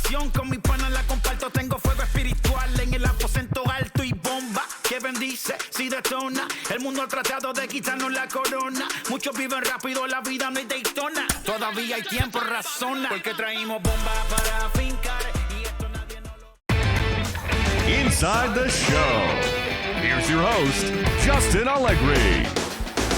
pasión con mi pana la comparto. Tengo fuego espiritual en el aposento alto y bomba que bendice si detona. El mundo ha tratado de quitarnos la corona. Muchos viven rápido, la vida no es Daytona. Todavía hay tiempo, razona, porque traímos bomba para fincar y esto nadie no lo... Inside the show. Here's your host, Justin Allegri.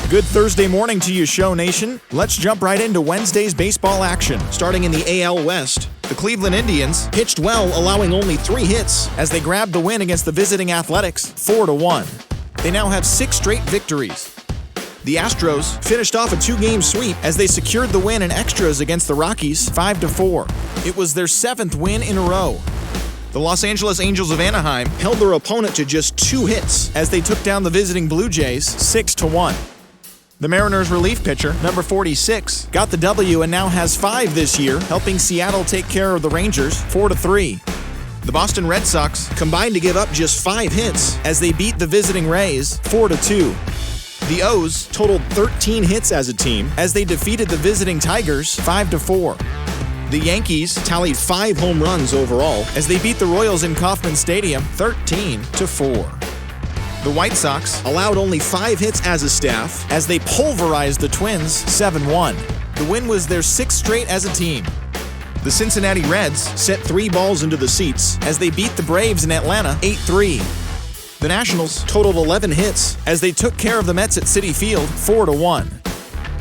Good Thursday morning to you, Show Nation. Let's jump right into Wednesday's baseball action. Starting in the AL West, the Cleveland Indians pitched well, allowing only 3 hits as they grabbed the win against the visiting Athletics 4-1. They now have 6 straight victories. The Astros finished off a 2-game sweep as they secured the win in extras against the Rockies 5-4. It was their 7th win in a row. The Los Angeles Angels of Anaheim held their opponent to just 2 hits as they took down the visiting Blue Jays 6-1. The Mariners' relief pitcher, number 46, got the W and now has 5 this year, helping Seattle take care of the Rangers 4-3. The Boston Red Sox combined to give up just 5 hits as they beat the visiting Rays 4-2. The O's totaled 13 hits as a team as they defeated the visiting Tigers 5-4. The Yankees tallied 5 home runs overall as they beat the Royals in Kauffman Stadium 13-4. The White Sox allowed only 5 hits as a staff as they pulverized the Twins 7-1. The win was their 6th straight as a team. The Cincinnati Reds set 3 balls into the seats as they beat the Braves in Atlanta 8-3. The Nationals totaled 11 hits as they took care of the Mets at Citi Field 4-1.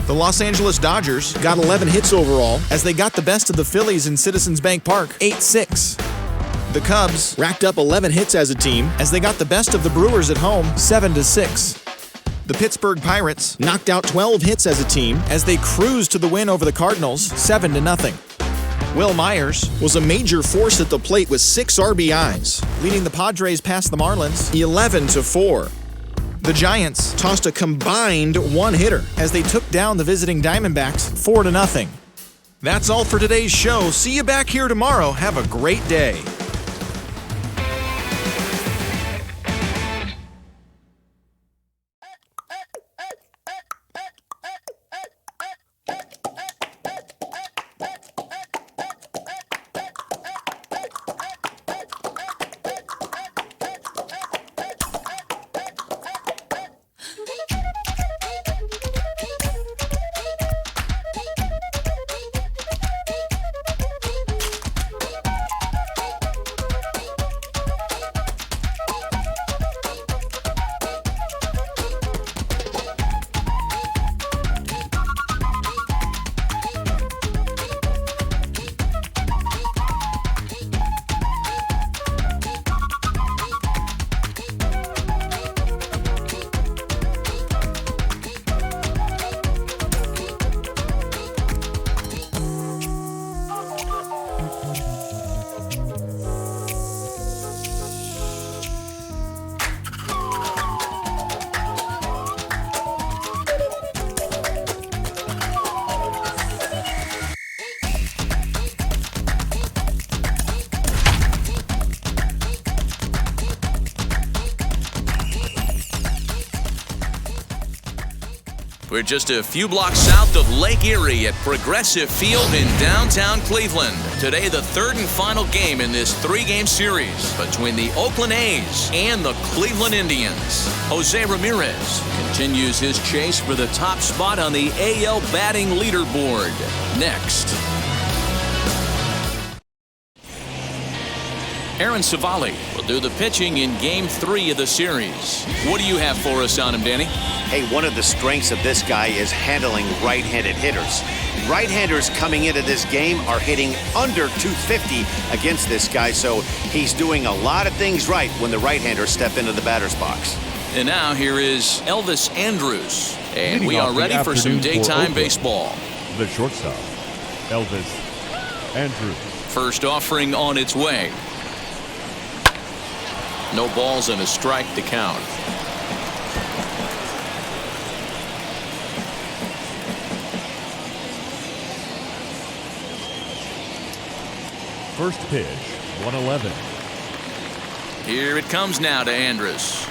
The Los Angeles Dodgers got 11 hits overall as they got the best of the Phillies in Citizens Bank Park 8-6. The Cubs racked up 11 hits as a team as they got the best of the Brewers at home 7-6. The Pittsburgh Pirates knocked out 12 hits as a team as they cruised to the win over the Cardinals 7-0. Will Myers was a major force at the plate with 6 RBIs, leading the Padres past the Marlins 11-4. The Giants tossed a combined 1-hitter as they took down the visiting Diamondbacks 4-0. That's all for today's show. See you back here tomorrow. Have a great day. We're just a few blocks south of Lake Erie at Progressive Field in downtown Cleveland. Today, the 3rd and final game in this 3-game series between the Oakland A's and the Cleveland Indians. Jose Ramirez continues his chase for the top spot on the AL batting leaderboard. Next. Aaron Savali will do the pitching in Game 3 of the series. What do you have for us on him, Danny? Hey, one of the strengths of this guy is handling right-handed hitters. Right-handers coming into this game are hitting under 250 against this guy, so he's doing a lot of things right when the right-handers step into the batter's box. And now here is Elvis Andrus, and we are ready for some daytime baseball. The shortstop, Elvis Andrus. First offering on its way. No balls and a strike to count. First pitch, 111. Here it comes now to Andrus.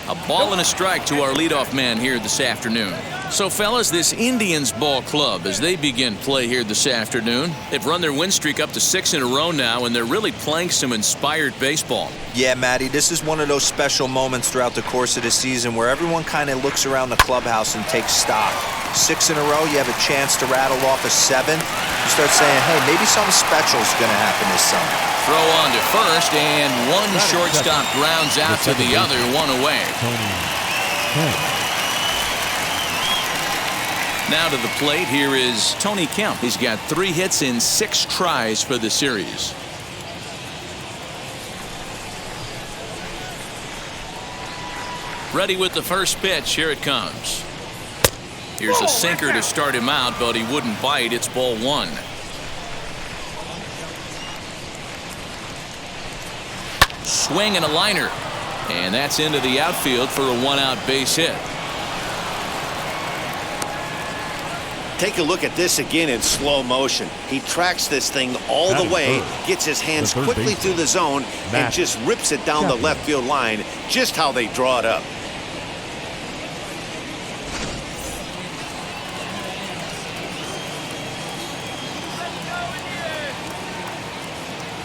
A ball and a strike to our leadoff man here this afternoon. So, fellas, this Indians ball club, as they begin play here this afternoon, they've run their win streak up to 6 in a row now, and they're really playing some inspired baseball. Yeah, Matty, this is one of those special moments throughout the course of the season where everyone kind of looks around the clubhouse and takes stock. 6 in a row, you have a chance to rattle off a 7th. You start saying, hey, maybe something special is going to happen this summer. Throw on to first, and one shortstop grounds out to the other, one away. Now to the plate, here is Tony Kemp. He's got 3 hits in 6 tries for the series. Ready with the first pitch. Here it comes. Here's a sinker to start him out, but he wouldn't bite. It's ball 1. Swing and a liner. And that's into the outfield for a 1-out base hit. Take a look at this again in slow motion. He tracks this thing all the way, gets his hands quickly through the zone, and just rips it down the left field line, just how they draw it up.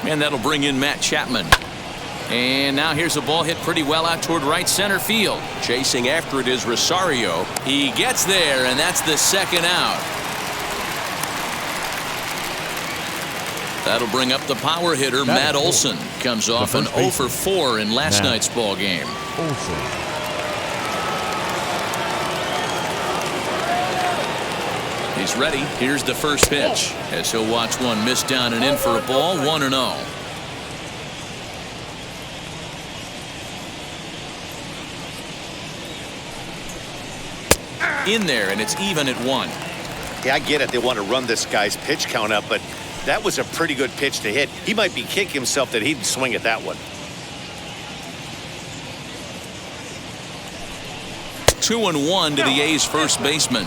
And that'll bring in Matt Chapman. And now here's a ball hit pretty well out toward right center field. Chasing after it is Rosario. He gets there, and that's the 2nd out. That'll bring up the power hitter, Matt Olson. Comes off an 0 for 4 in last night's ball game. He's ready. Here's the first pitch. As he'll watch one miss down and in for a ball, 1-0. In there, and it's even at 1. Yeah, I get it. They want to run this guy's pitch count up, but that was a pretty good pitch to hit. He might be kicking himself that he didn't swing at that one. 2-1 to the A's first baseman.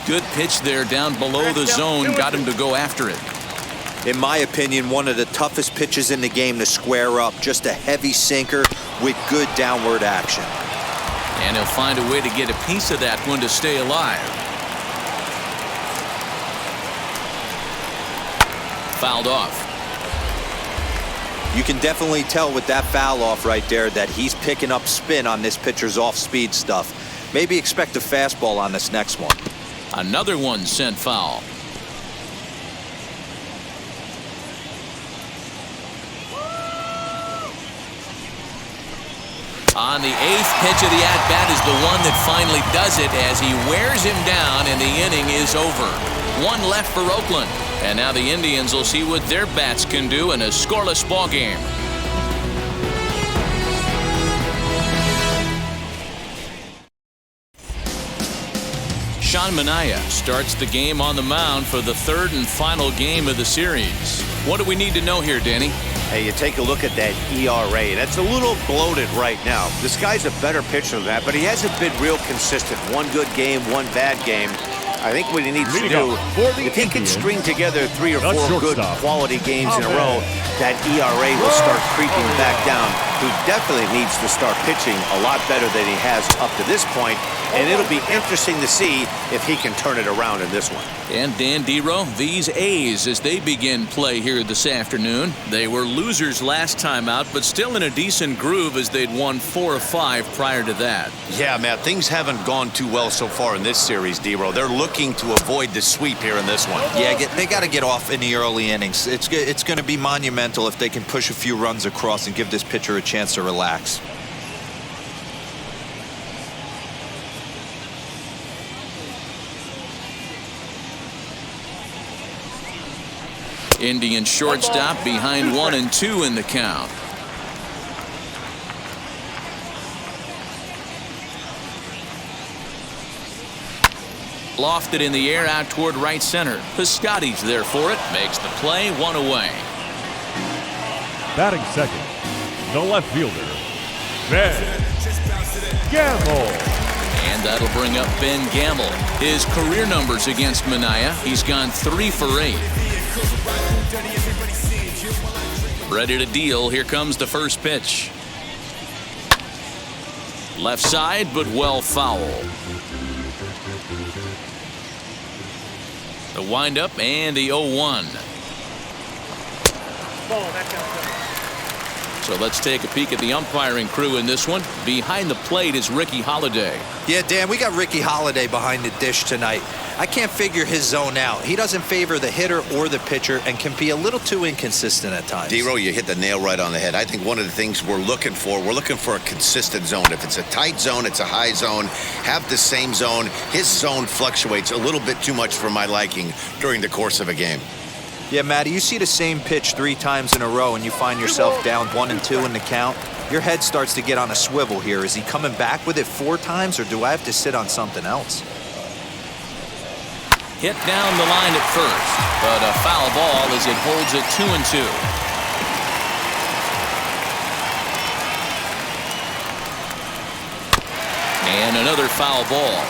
Good pitch there down below the zone. Got him to go after it. In my opinion, one of the toughest pitches in the game to square up. Just a heavy sinker with good downward action. And he'll find a way to get a piece of that one to stay alive. Fouled off. You can definitely tell with that foul off right there that he's picking up spin on this pitcher's off-speed stuff. Maybe expect a fastball on this next one. Another one sent foul. On the 8th pitch of the at-bat is the one that finally does it as he wears him down, and the inning is over. 1 left for Oakland. And now the Indians will see what their bats can do in a scoreless ball game. Sean Manaea starts the game on the mound for the 3rd and final game of the series. What do we need to know here, Danny? Hey, you take a look at that ERA. That's a little bloated right now. This guy's a better pitcher than that, but he hasn't been real consistent. One good game, one bad game. I think what he needs to do, if he can string together 3 or 4 good quality games in a row, that ERA will start creeping back down. He definitely needs to start pitching a lot better than he has up to this point, and it'll be interesting to see if he can turn it around in this one. And Dan Dero, these A's, as they begin play here this afternoon, they were losers last time out, but still in a decent groove as they'd won 4 of 5 prior to that. Yeah, Matt, things haven't gone too well so far in this series, Dero. They're looking to avoid the sweep here in this one. Yeah, they got to get off in the early innings. It's going to be monumental if they can push a few runs across and give this pitcher a chance to relax. Indian shortstop behind 1 and 2 in the count. Lofted in the air out toward right center. Piscotty's there for it. Makes the play, 1 away. Batting second, the left fielder, Ben Gamble. And that'll bring up Ben Gamble. His career numbers against Manaea, he's gone 3 for 8. Ready to deal. Here comes the first pitch. Left side, but well foul. The windup and the 0-1. So let's take a peek at the umpiring crew in this one. Behind the plate is Ricky Holiday. Yeah, Dan, we got Ricky Holiday behind the dish tonight. I can't figure his zone out. He doesn't favor the hitter or the pitcher and can be a little too inconsistent at times. D-Row, you hit the nail right on the head. I think one of the things we're looking for a consistent zone. If it's a tight zone, it's a high zone. Have the same zone. His zone fluctuates a little bit too much for my liking during the course of a game. Yeah, Matty, you see the same pitch 3 times in a row and you find yourself down 1-2 in the count. Your head starts to get on a swivel here. Is he coming back with it 4 times, or do I have to sit on something else? Hit down the line at first, but a foul ball as it holds it 2-2. And another foul ball.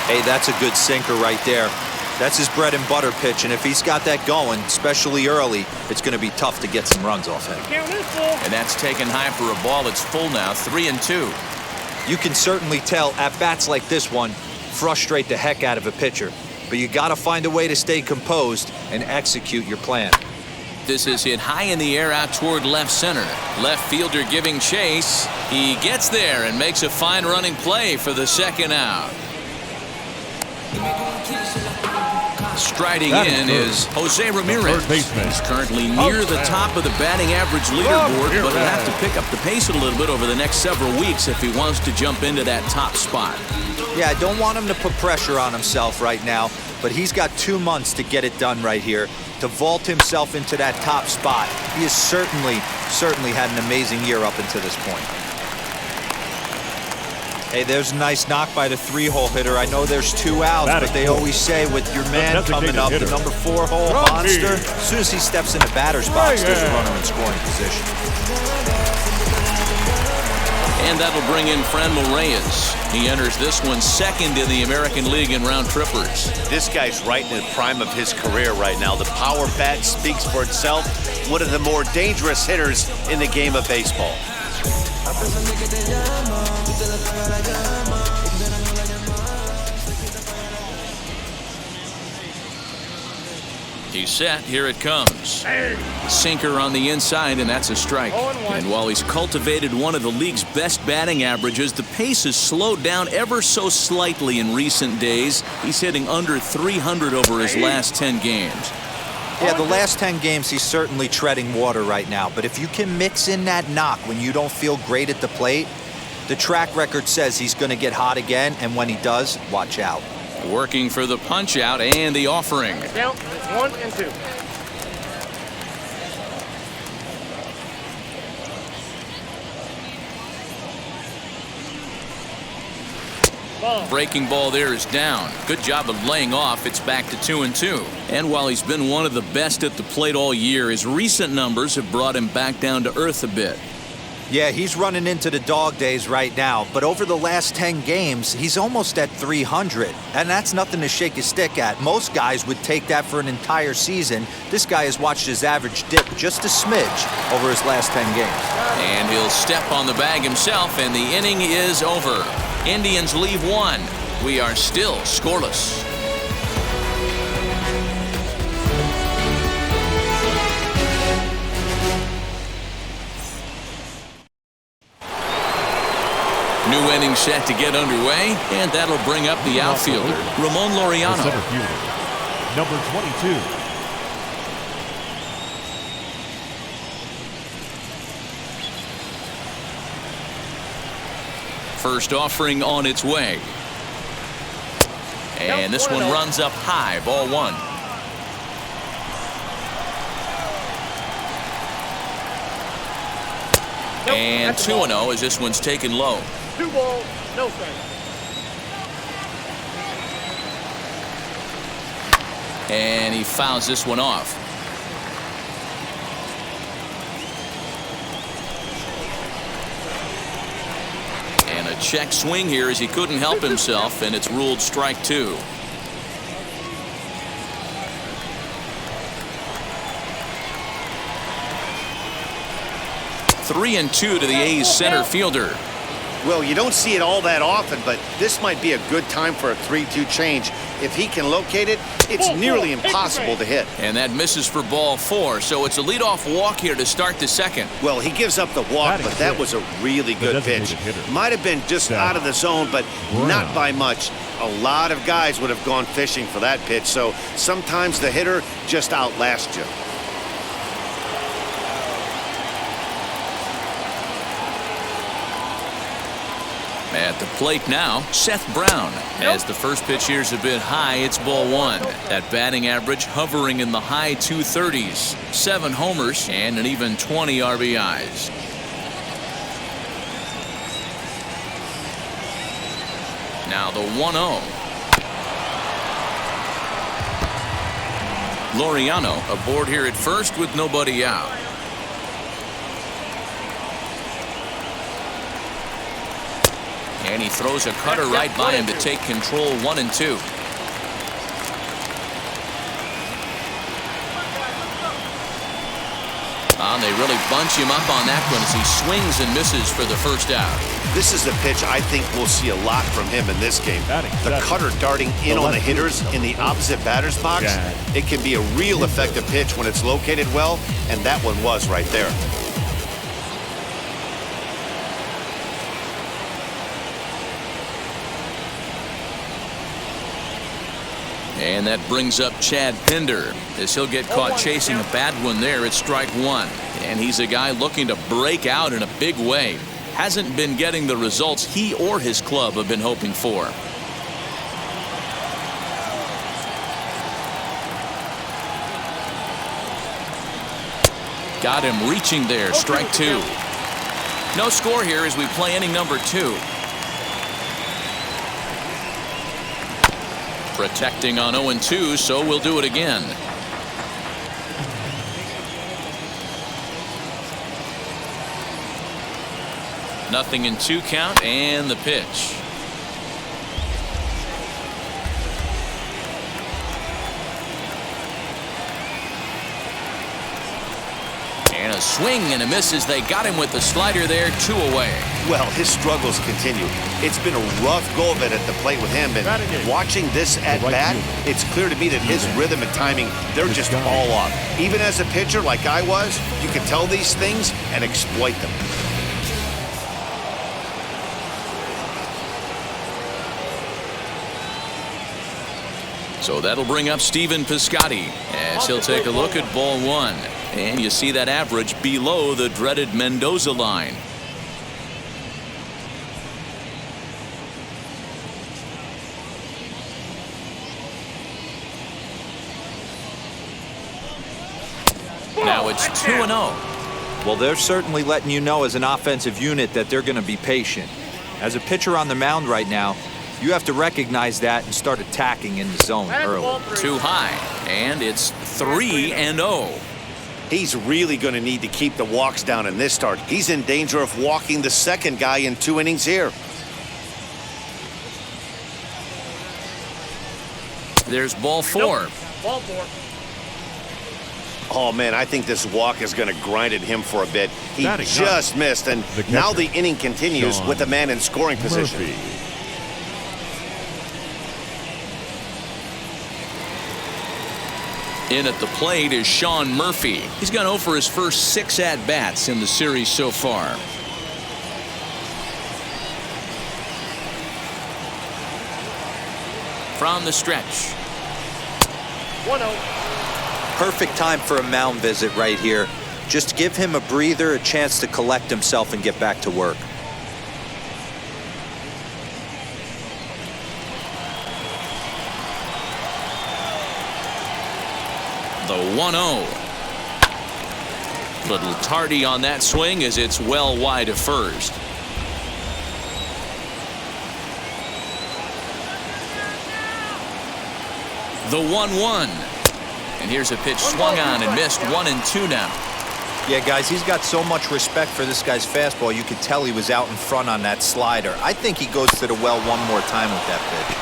Hey, that's a good sinker right there. That's his bread and butter pitch, and if he's got that going, especially early, it's going to be tough to get some runs off him. And that's taken high for a ball. It's full now, 3-2. You can certainly tell at bats like this one frustrate the heck out of a pitcher, but you got to find a way to stay composed and execute your plan. This is hit high in the air out toward left center. Left fielder giving chase. He gets there and makes a fine running play for the second out. Striding in is Jose Ramirez. He's currently near the top of the batting average leaderboard, but he'll have to pick up the pace a little bit over the next several weeks if he wants to jump into that top spot. Yeah, I don't want him to put pressure on himself right now, but he's got 2 months to get it done right here, to vault himself into that top spot. He has certainly had an amazing year up until this point. Hey, there's a nice knock by the 3-hole hitter. I know there's 2 outs, but they always say with your man coming up, the number 4-hole monster, as soon as he steps in the batter's box, there's a runner in scoring position. And that'll bring in Franmil Reyes. He enters this one second in the American League in round trippers. This guy's right in the prime of his career right now. The power bat speaks for itself. One of the more dangerous hitters in the game of baseball. He's set. Here it comes. Sinker on the inside, and that's a strike. And while he's cultivated one of the league's best batting averages, the pace has slowed down ever so slightly in recent days. He's hitting under 300 over his last 10 games. Yeah, the last 10 games, he's certainly treading water right now. But if you can mix in that knock when you don't feel great at the plate, the track record says he's going to get hot again, and when he does, watch out. Working for the punch out and the offering. Count 1 and 2. Breaking ball there is down. Good job of laying off. It's back to 2-2. And while he's been one of the best at the plate all year, his recent numbers have brought him back down to earth a bit. Yeah, he's running into the dog days right now, but over the last 10 games, he's almost at 300, and that's nothing to shake his stick at. Most guys would take that for an entire season. This guy has watched his average dip just a smidge over his last 10 games. And he'll step on the bag himself, and the inning is over. Indians leave 1. We are still scoreless. New inning set to get underway, and that'll bring up the outfielder, Ramon Laureano. The center fielder, number 22. First offering on its way. And this one runs up high, ball 1. And 2-0 as this one's taken low. 2 balls, no strike. And he fouls this one off. And a check swing here as he couldn't help himself, and it's ruled strike 2. 3-2 to the A's center fielder. Well, you don't see it all that often, but this might be a good time for a 3-2 change. If he can locate it, it's nearly impossible to hit. And that misses for ball 4, so it's a leadoff walk here to start the second. Well, he gives up the walk, but that was a really good pitch. Might have been just out of the zone, but not by much. A lot of guys would have gone fishing for that pitch, so sometimes the hitter just outlasts you. At the plate now, Seth Brown. As the first pitch here is a bit high, it's ball 1. That batting average hovering in the high 230s. 7 homers and an even 20 RBIs. Now the 1-0. Laureano aboard here at first with nobody out. And he throws a cutter right by him to take control. 1-2. They really bunch him up on that one as he swings and misses for the first out. This is a pitch I think we'll see a lot from him in this game. The cutter darting in on the hitters in the opposite batter's box. It can be a real effective pitch when it's located well, and that one was right there. And that brings up Chad Pinder as he'll get caught chasing a bad one there at strike 1. And he's a guy looking to break out in a big way. Hasn't been getting the results he or his club have been hoping for. Got him reaching there. Strike 2. No score here as we play inning number 2. Protecting on 0-2, so we'll do it again. Nothing in 2 count, and the pitch. And a swing and a miss as they got him with the slider there. 2 away. Well, his struggles continue. It's been a rough go of it at the plate with him, and watching this at-bat, it's clear to me that his rhythm and timing, they're just all off. Even as a pitcher like I was, you can tell these things and exploit them. So that'll bring up Stephen Piscotty as he'll take a look at ball 1. And you see that average below the dreaded Mendoza line. Now it's 2-0. Well, they're certainly letting you know as an offensive unit that they're going to be patient. As a pitcher on the mound right now, you have to recognize that and start attacking in the zone early. Too high, and it's 3-0. He's really going to need to keep the walks down in this start. He's in danger of walking the second guy in 2 innings here. There's ball 4. Ball 4. Oh, man, I think this walk is going to grind at him for a bit. He just missed, and now the inning continues with a man in scoring position. In at the plate is Sean Murphy. He's gone 0 for his first 6 at-bats in the series so far. From the stretch. 1-0. Perfect time for a mound visit right here. Just give him a breather, a chance to collect himself and get back to work. The 1-0. Little tardy on that swing as it's well wide of first. The 1-1. And here's a pitch swung on and missed. 1-2 now. Yeah, guys, he's got so much respect for this guy's fastball. You could tell he was out in front on that slider. I think he goes to the well one more time with that pitch.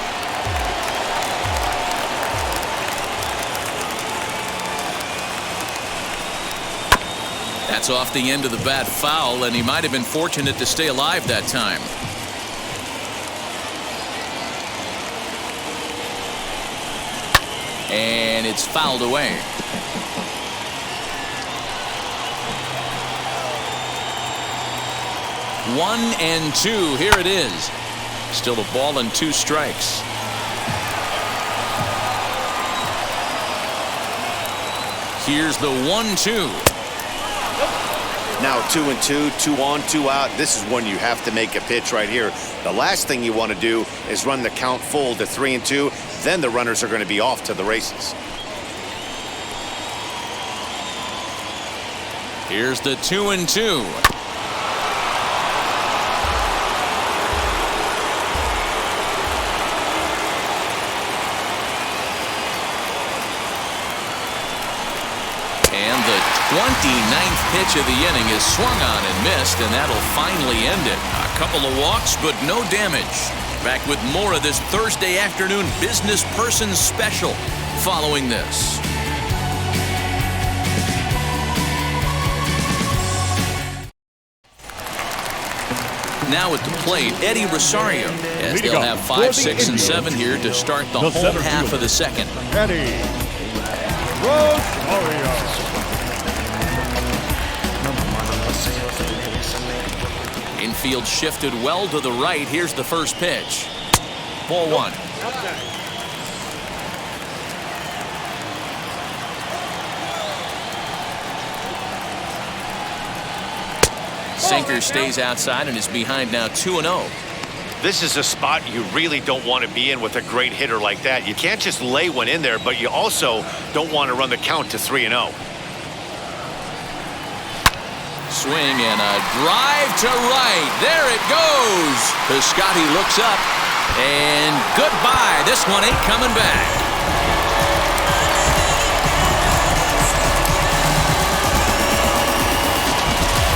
That's off the end of the bat foul, and he might have been fortunate to stay alive that time. And it's fouled away. One and two. Here it is. Still a ball and 2 strikes. Here's the 1-2. Now 2-2, 2 on, 2 out. This is when you have to make a pitch right here. The last thing you want to do is run the count full to 3-2. Then the runners are going to be off to the races. Here's the 2-2. And the 29th pitch of the inning is swung on and missed, and that'll finally end it. A couple of walks, but no damage. Back with more of this Thursday afternoon business person special following this. Now at the plate, Eddie Rosario, as they'll have 5, 6, and 7 here to start the home half of the second. Eddie Rosario. Infield shifted well to the right. Here's the first pitch. Ball 1. Sinker stays outside and is behind now 2-0. This is a spot you really don't want to be in with a great hitter like that. You can't just lay one in there, but you also don't want to run the count to 3-0. Swing and a drive to right. There it goes. Piscotty looks up, and goodbye. This one ain't coming back.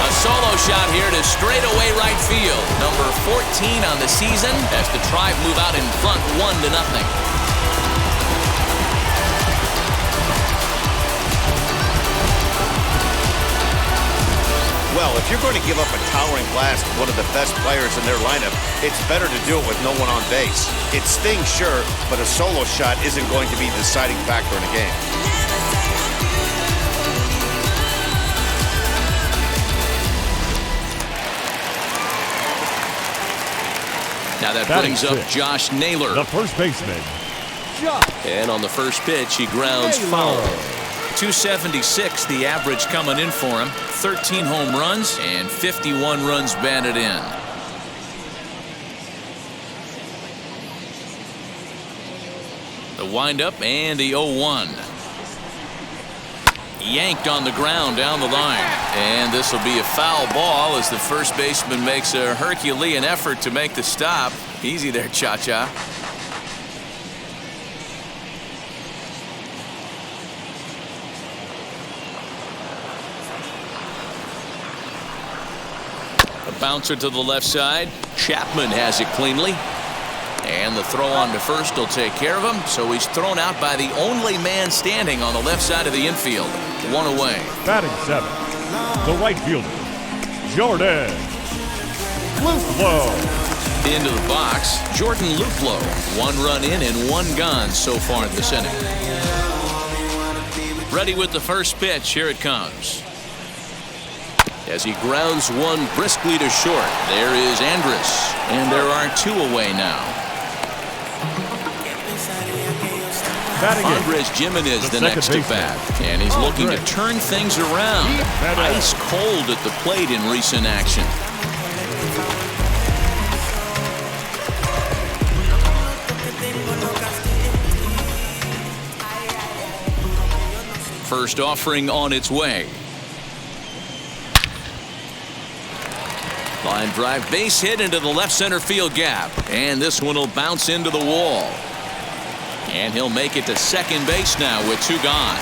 A solo shot here to straightaway right field. Number 14 on the season as the Tribe move out in front 1-0. Well, if you're going to give up a towering blast to one of the best players in their lineup, it's better to do it with no one on base. It stings, sure, but a solo shot isn't going to be the deciding factor in a game. Now that brings up Josh Naylor, the first baseman. and on the first pitch, he grounds foul. 276 the average coming in for him. 13 home runs and 51 runs batted in. The windup and the 0-1. Yanked on the ground down the line. And this will be a foul ball as the first baseman makes a Herculean effort to make the stop. Easy there, Cha-Cha. Bouncer to the left side. Chapman has it cleanly. And the throw on to first will take care of him. So he's thrown out by the only man standing on the left side of the infield. 1 away. Batting 7, the right fielder, Jordan Luplow. Into the box, Jordan Luplow. 1 run in and 1 gone so far this inning. Ready with the first pitch. Here it comes. As he grounds one briskly to short. There is Andrus. And there are 2 away now. Andres Gimenez the next to bat. And he's looking to turn things around. Ice cold at the plate in recent action. First offering on its way. Line drive base hit into the left center field gap. And this one will bounce into the wall. And he'll make it to second base now with 2 gone.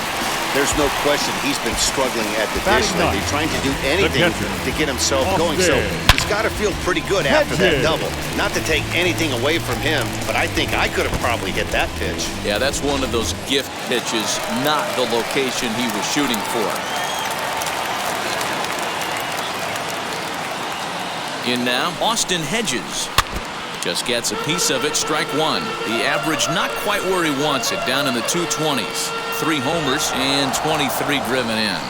There's no question he's been struggling at the dish lately, trying to do anything to get himself going. So he's got to feel pretty good after that double. Not to take anything away from him, but I think I could have probably hit that pitch. Yeah, that's one of those gift pitches, not the location he was shooting for. In now, Austin Hedges. Just gets a piece of it, strike one. The average not quite where he wants it, down in the 220s. 3 homers and 23 driven in.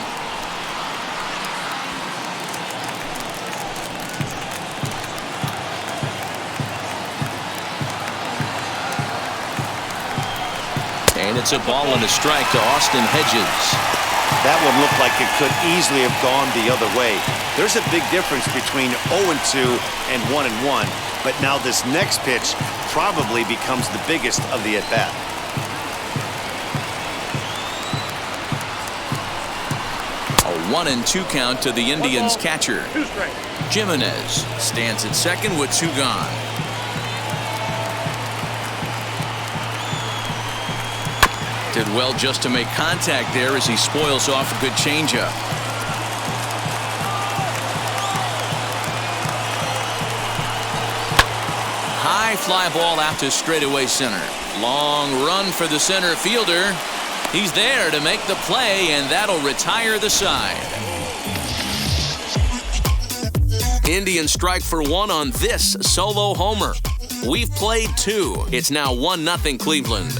And it's a ball and a strike to Austin Hedges. That one looked like it could easily have gone the other way. There's a big difference between 0-2 and 1-1, but now this next pitch probably becomes the biggest of the at-bat. A 1-2 count to the Indians catcher. 2 strikes. Jimenez stands at second with 2 gone. Did well just to make contact there as he spoils off a good changeup. High fly ball out to straightaway center. Long run for the center fielder. He's there to make the play, and that'll retire the side. Indians strike for 1 on this solo homer. We've played 2. It's now 1-0 Cleveland.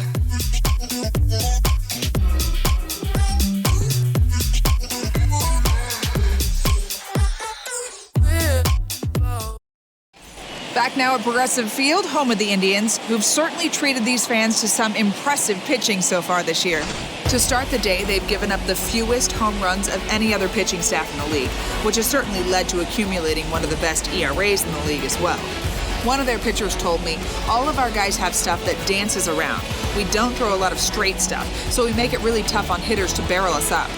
Back now at Progressive Field, home of the Indians, who've certainly treated these fans to some impressive pitching so far this year. To start the day, they've given up the fewest home runs of any other pitching staff in the league, which has certainly led to accumulating one of the best ERAs in the league as well. One of their pitchers told me, all of our guys have stuff that dances around. We don't throw a lot of straight stuff, so we make it really tough on hitters to barrel us up.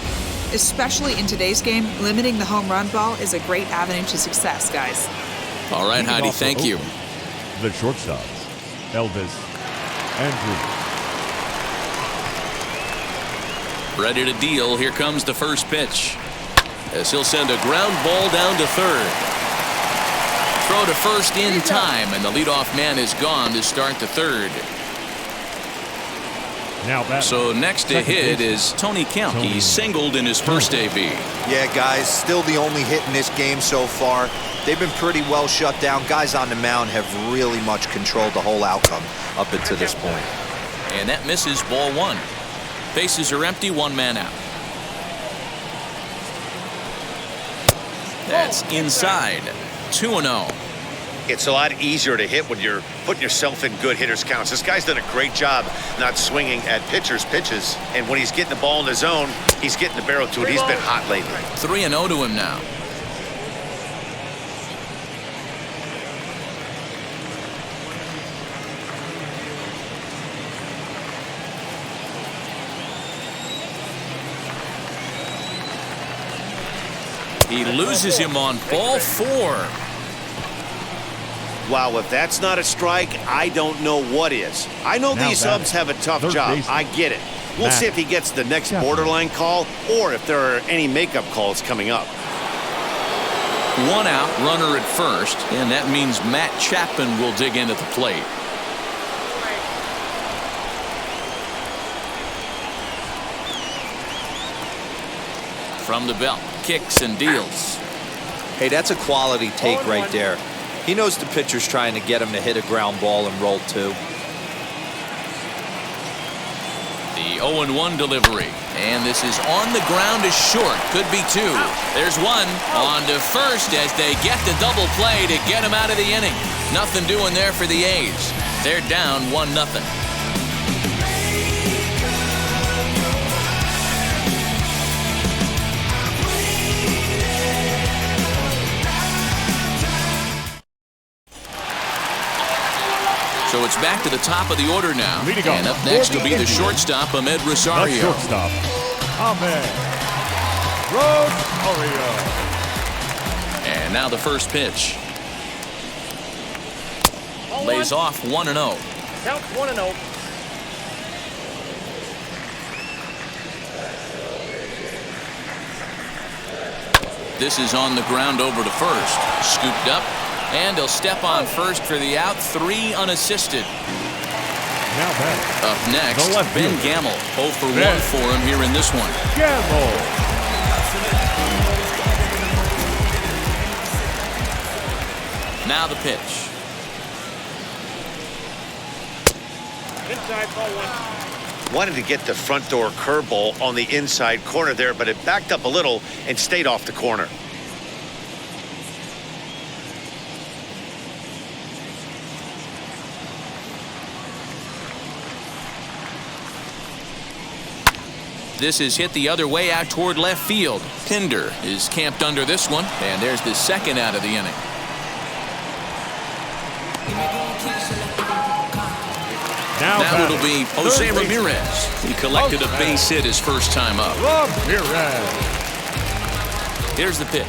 Especially in today's game, limiting the home run ball is a great avenue to success, guys. All right, Heidi, thank you. The shortstops, Elvis Andrews. Ready to deal. Here comes the first pitch. As he'll send a ground ball down to third. Throw to first in time, and the leadoff man is gone to start the third. Now so next to hit is Tony Kemp. He's singled in his first AB. Yeah, guys, still the only hit in this game so far. They've been pretty well shut down. Guys on the mound have really much controlled the whole outcome up until this point. And that misses, ball 1. Bases are empty, 1 man out. That's inside. 2-0. It's a lot easier to hit when you're putting yourself in good hitters' counts. This guy's done a great job not swinging at pitchers' pitches. And when he's getting the ball in the zone, he's getting the barrel to it. He's been hot lately. 3-0 to him now. He loses him on ball 4. Wow, if that's not a strike, I don't know what is. I know these subs have a tough job. I get it. We'll see if he gets the next borderline call or if there are any makeup calls coming up. 1 out, runner at first, and that means Matt Chapman will dig in at the plate. From the belt, kicks and deals. Hey, that's a quality take right there. He knows the pitcher's trying to get him to hit a ground ball and roll 2. The 0-1 delivery. And this is on the ground is short. Could be 2. There's 1 on to first as they get the double play to get him out of the inning. Nothing doing there for the A's. They're down 1-0. So it's back to the top of the order now. And up next will be the shortstop, Ahmed Rosario. The shortstop, Ahmed Rosario. And now the first pitch. Lays off 1-0. Count 1-0. This is on the ground over to first. Scooped up. And he'll step on first for the out. 3 unassisted. Now back. Up next, Ben Gamel. 0 for 1 for him here in this one. Now the pitch. Inside, ball one. Wanted to get the front door curveball on the inside corner there, but it backed up a little and stayed off the corner. This is hit the other way out toward left field. Pinder is camped under this one, and there's the second out of the inning. Now it'll be Jose Ramirez. He collected a base hit his first time up. Ramirez. Here's the pitch.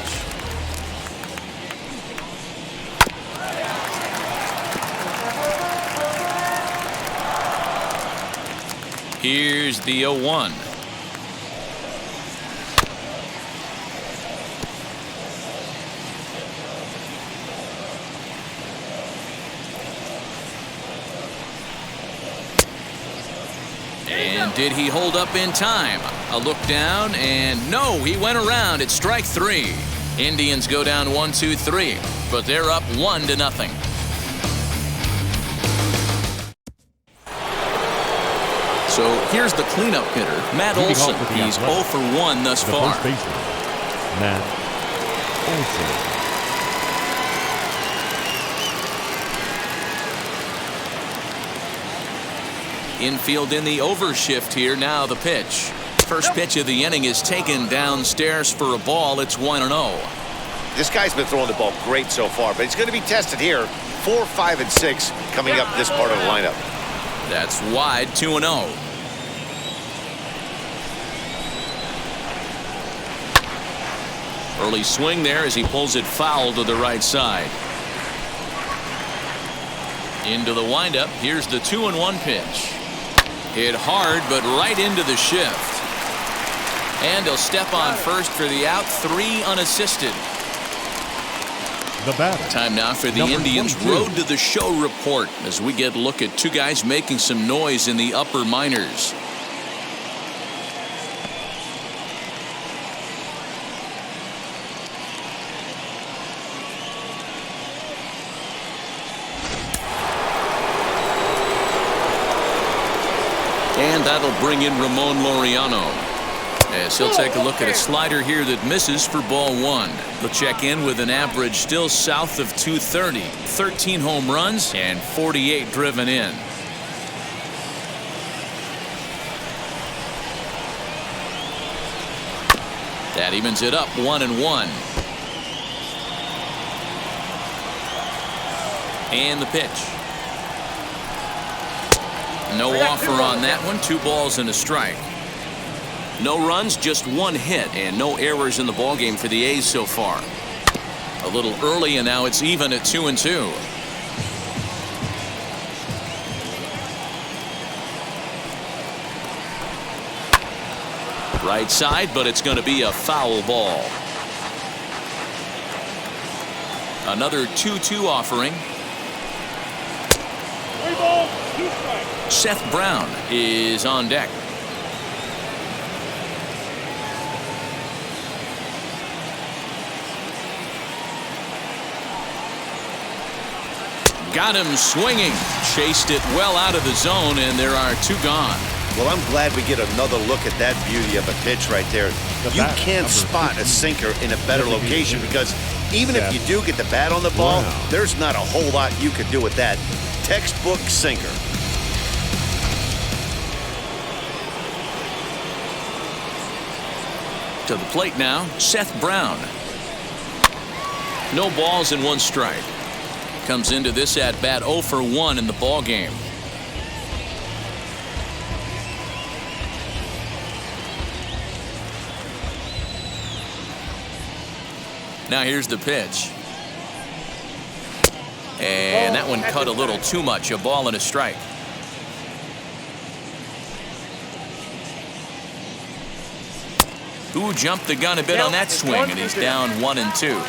Here's the 0-1. And did he hold up in time? A look down, and no, he went around. It's strike three. Indians go down 1-2-3, but they're up 1-0. So here's the cleanup hitter, Matt Olson. He's 0 for 1 thus far. Matt Olson. Infield in the overshift here. Now the pitch. First pitch of the inning is taken downstairs for a ball. It's 1-0. This guy's been throwing the ball great so far, but he's going to be tested here. 4, 5, and 6 coming up this part of the lineup. That's wide, 2-0. Early swing there as he pulls it foul to the right side. Into the windup. Here's the 2-1 pitch. Hit hard, but right into the shift. And he'll step on first for the out. 3 unassisted. The batter. Time now for the Indians' 22. Road to the Show report as we get a look at two guys making some noise in the upper minors. And that'll bring in Ramon Laureano as he'll take a look at a slider here that misses for ball 1. He'll check in with an average still south of 230, 13 home runs and 48 driven in. That evens it up 1-1. And the pitch. No offer on that one. 2 balls and a strike. No runs, just 1 hit, and no errors in the ballgame for the A's so far. A little early, and now it's even at 2-2. Right side, but it's going to be a foul ball. Another 2-2 offering. 3 balls, 2 strikes. Seth Brown is on deck. Got him swinging. Chased it well out of the zone, and there are 2 gone. Well, I'm glad we get another look at that beauty of a pitch right there. You can't spot a sinker in a better location because even if you do get the bat on the ball, there's not a whole lot you can do with that. Textbook sinker. To the plate now, Seth Brown. No balls and 1 strike. Comes into this at bat 0 for 1 in the ball game. Now here's the pitch. And that one cut a little too much. A ball and a strike. Who jumped the gun a bit on that swing, and he's down 1-2.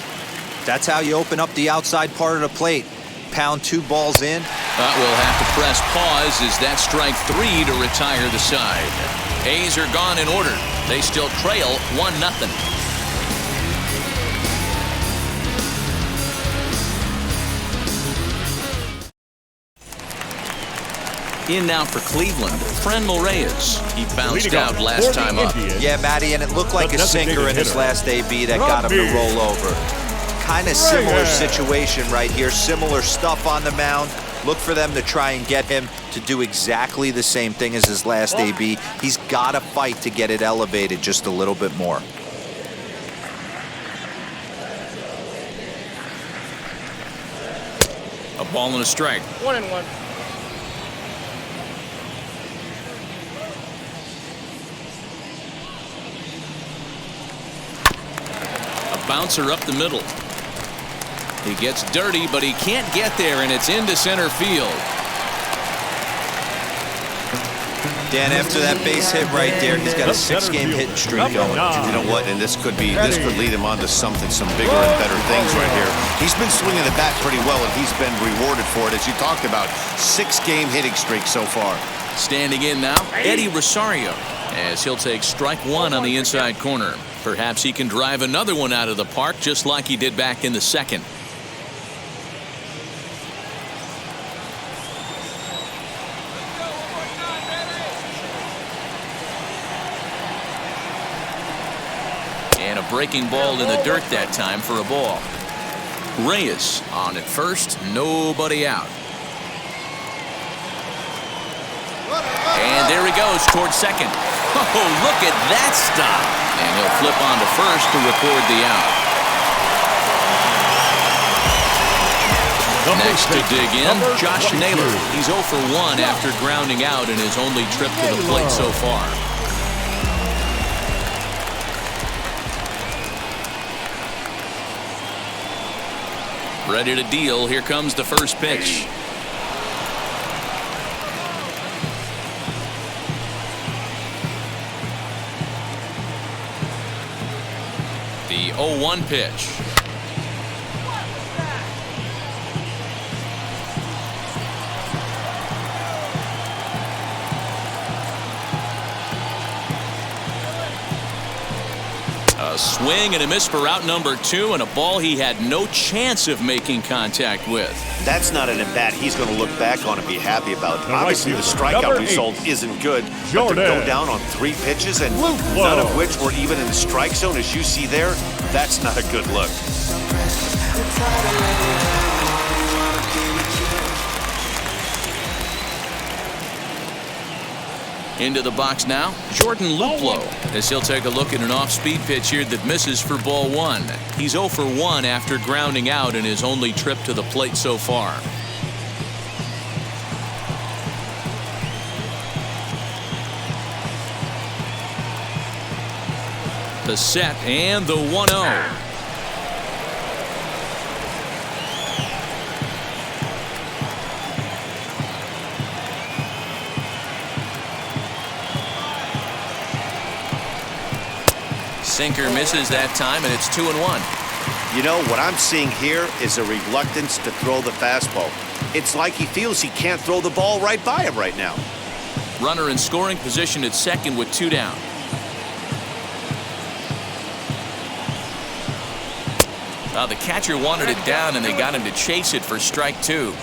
That's how you open up the outside part of the plate. Pound 2 balls in. But we'll have to press pause as that strike 3 to retire the side. A's are gone in order. They still trail 1-0. In now for Cleveland, Franmil Reyes. He bounced Leading out off last for the time up. Indians, Yeah, Matty, and it looked like the a sinker designated in his hitter, last AB that got him to roll over. Kind of similar situation right here. Similar stuff on the mound. Look for them to try and get him to do exactly the same thing as his last AB. He's got to fight to get it elevated just a little bit more. A ball and a strike. 1-1. A bouncer up the middle. He gets dirty, but he can't get there, and it's into center field. Dan, after that base hit right there, he's got a 6-game hitting streak going. You know what? And this could lead him on to some bigger and better things right here. He's been swinging the bat pretty well, and he's been rewarded for it, as you talked about. 6-game hitting streak so far. Standing in now, Eddie Rosario, as he'll take strike one on the inside corner. Perhaps he can drive another one out of the park, just like he did back in the second. And a breaking ball in the dirt that time for a ball. Reyes on at first, nobody out. And there he goes towards second. Oh, look at that stop. And he'll flip on to first to record the out. Next to dig in, Josh Naylor. He's 0 for 1 after grounding out in his only trip to the plate so far. Ready to deal. Here comes the first pitch. The 0-1 pitch. A swing and a miss for out number 2, and a ball he had no chance of making contact with. That's not an at-bat he's going to look back on and be happy about. Obviously, the strikeout result isn't good, but to go down on 3 pitches and none of which were even in the strike zone, as you see there, that's not a good look. Into the box now, Jordan Luplow, as he'll take a look at an off-speed pitch here that misses for ball 1. He's 0 for 1 after grounding out in his only trip to the plate so far. The set and the 1-0. Sinker misses that time, and it's 2-1. You know, what I'm seeing here is a reluctance to throw the fastball. It's like he feels he can't throw the ball right by him right now. Runner in scoring position at second with 2 down. The catcher wanted it down, and they got him to chase it for strike 2.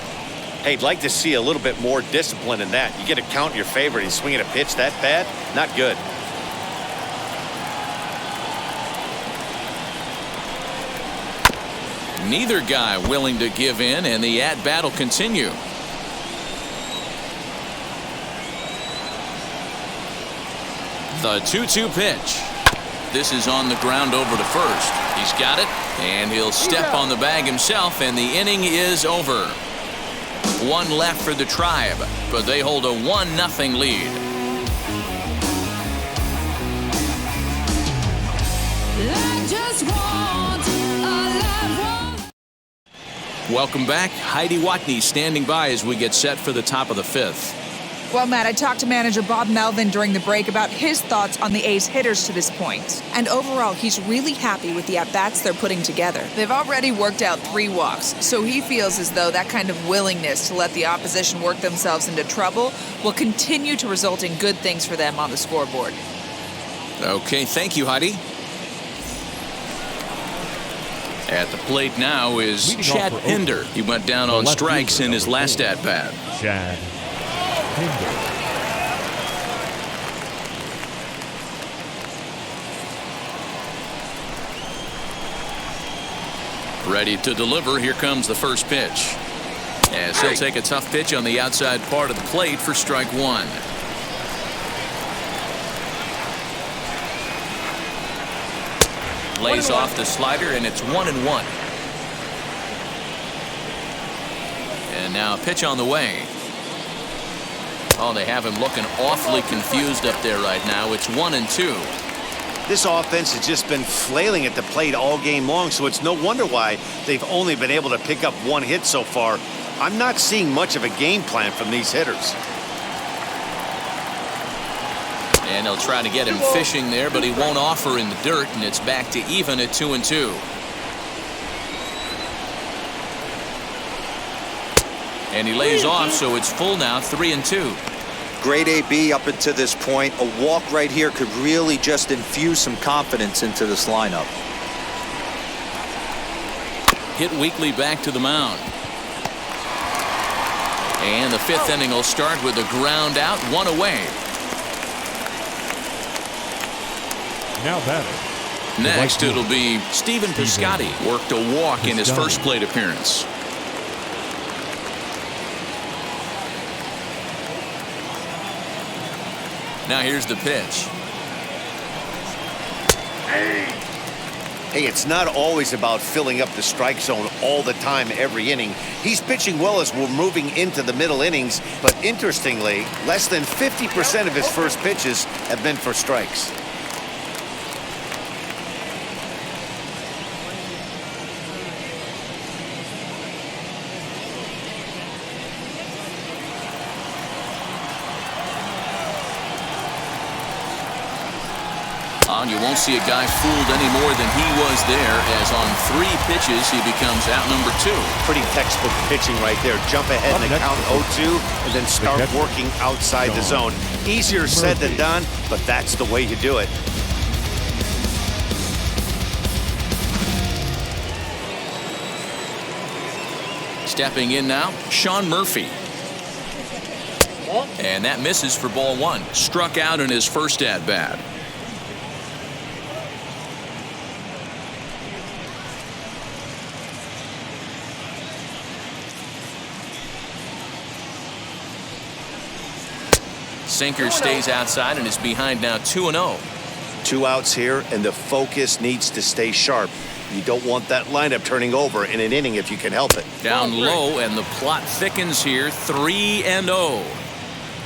Hey, I'd like to see a little bit more discipline in that. You get a count in your favor and swinging a pitch that bad? Not good. Neither guy willing to give in, and the at-bat will continue. The 2-2 pitch. This is on the ground over to first. He's got it, and he'll step on the bag himself, and the inning is over. 1 left for the Tribe, but they hold a 1-0 lead. Welcome back. Heidi Watney standing by as we get set for the top of the 5th. Well, Matt, I talked to manager Bob Melvin during the break about his thoughts on the A's hitters to this point. And overall, he's really happy with the at-bats they're putting together. They've already worked out 3 walks, so he feels as though that kind of willingness to let the opposition work themselves into trouble will continue to result in good things for them on the scoreboard. Okay, thank you, Heidi. At the plate now is Chad Pinder. He went down on strikes in his last at-bat. Chad. Ready to deliver. Here comes the first pitch. As he'll take a tough pitch on the outside part of the plate for strike one. Lays off the slider, and it's 1-1. And now a pitch on the way. Oh, they have him looking awfully confused up there right now. It's 1-2. This offense has just been flailing at the plate all game long, so it's no wonder why they've only been able to pick up one hit so far. I'm not seeing much of a game plan from these hitters. And they'll try to get him fishing there, but he won't offer in the dirt, and it's back to even at 2-2. And he lays off, so it's full now, 3-2. Great AB up until this point. A walk right here could really just infuse some confidence into this lineup. Hit weakly back to the mound. And the fifth inning will start with a ground out, one away. Now batting. Next, it'll be Stephen Piscotty. Worked a walk in his first plate appearance. Now here's the pitch. Hey, it's not always about filling up the strike zone all the time every inning. He's pitching well as we're moving into the middle innings, but interestingly, less than 50% of his first pitches have been for strikes. You won't see a guy fooled any more than he was there, as on 3 pitches he becomes out number 2. Pretty textbook pitching right there. Jump ahead in the count 0-2 and then start working outside the zone. Easier said than done, but that's the way you do it. Stepping in now, Sean Murphy. And that misses for ball 1. Struck out in his first at-bat. Sinker stays outside and is behind now 2-0. 2 outs here, and the focus needs to stay sharp. You don't want that lineup turning over in an inning if you can help it. Down low, and the plot thickens here, 3-0.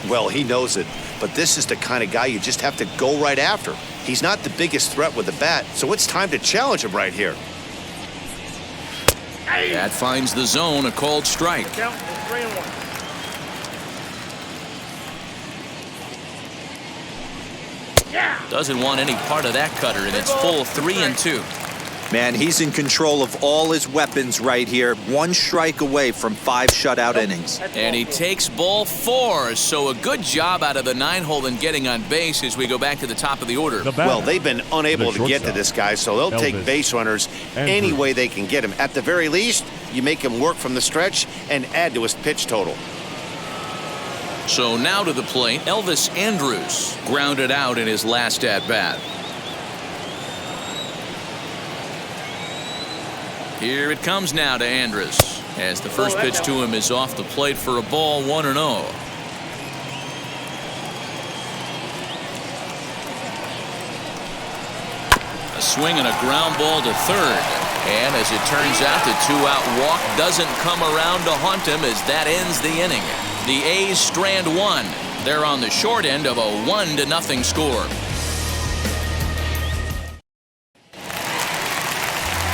Well, he knows it, but this is the kind of guy you just have to go right after. He's not the biggest threat with the bat, so it's time to challenge him right here. That finds the zone, a called strike. Count 3-1. Doesn't want any part of that cutter, and it's full 3-2. Man, he's in control of all his weapons right here. 1 strike away from 5 shutout innings. And he takes ball 4, so a good job out of the 9-hole in getting on base as we go back to the top of the order. Well, they've been unable to get to this guy, so they'll take base runners any way they can get him. At the very least, you make him work from the stretch and add to his pitch total. So now to the plate, Elvis Andrus grounded out in his last at-bat. Here it comes now to Andrus, as the first pitch to him is off the plate for a ball, 1-0. A swing and a ground ball to third. And as it turns out, the 2-out walk doesn't come around to haunt him, as that ends the inning. The A's strand 1. They're on the short end of a 1-0 score.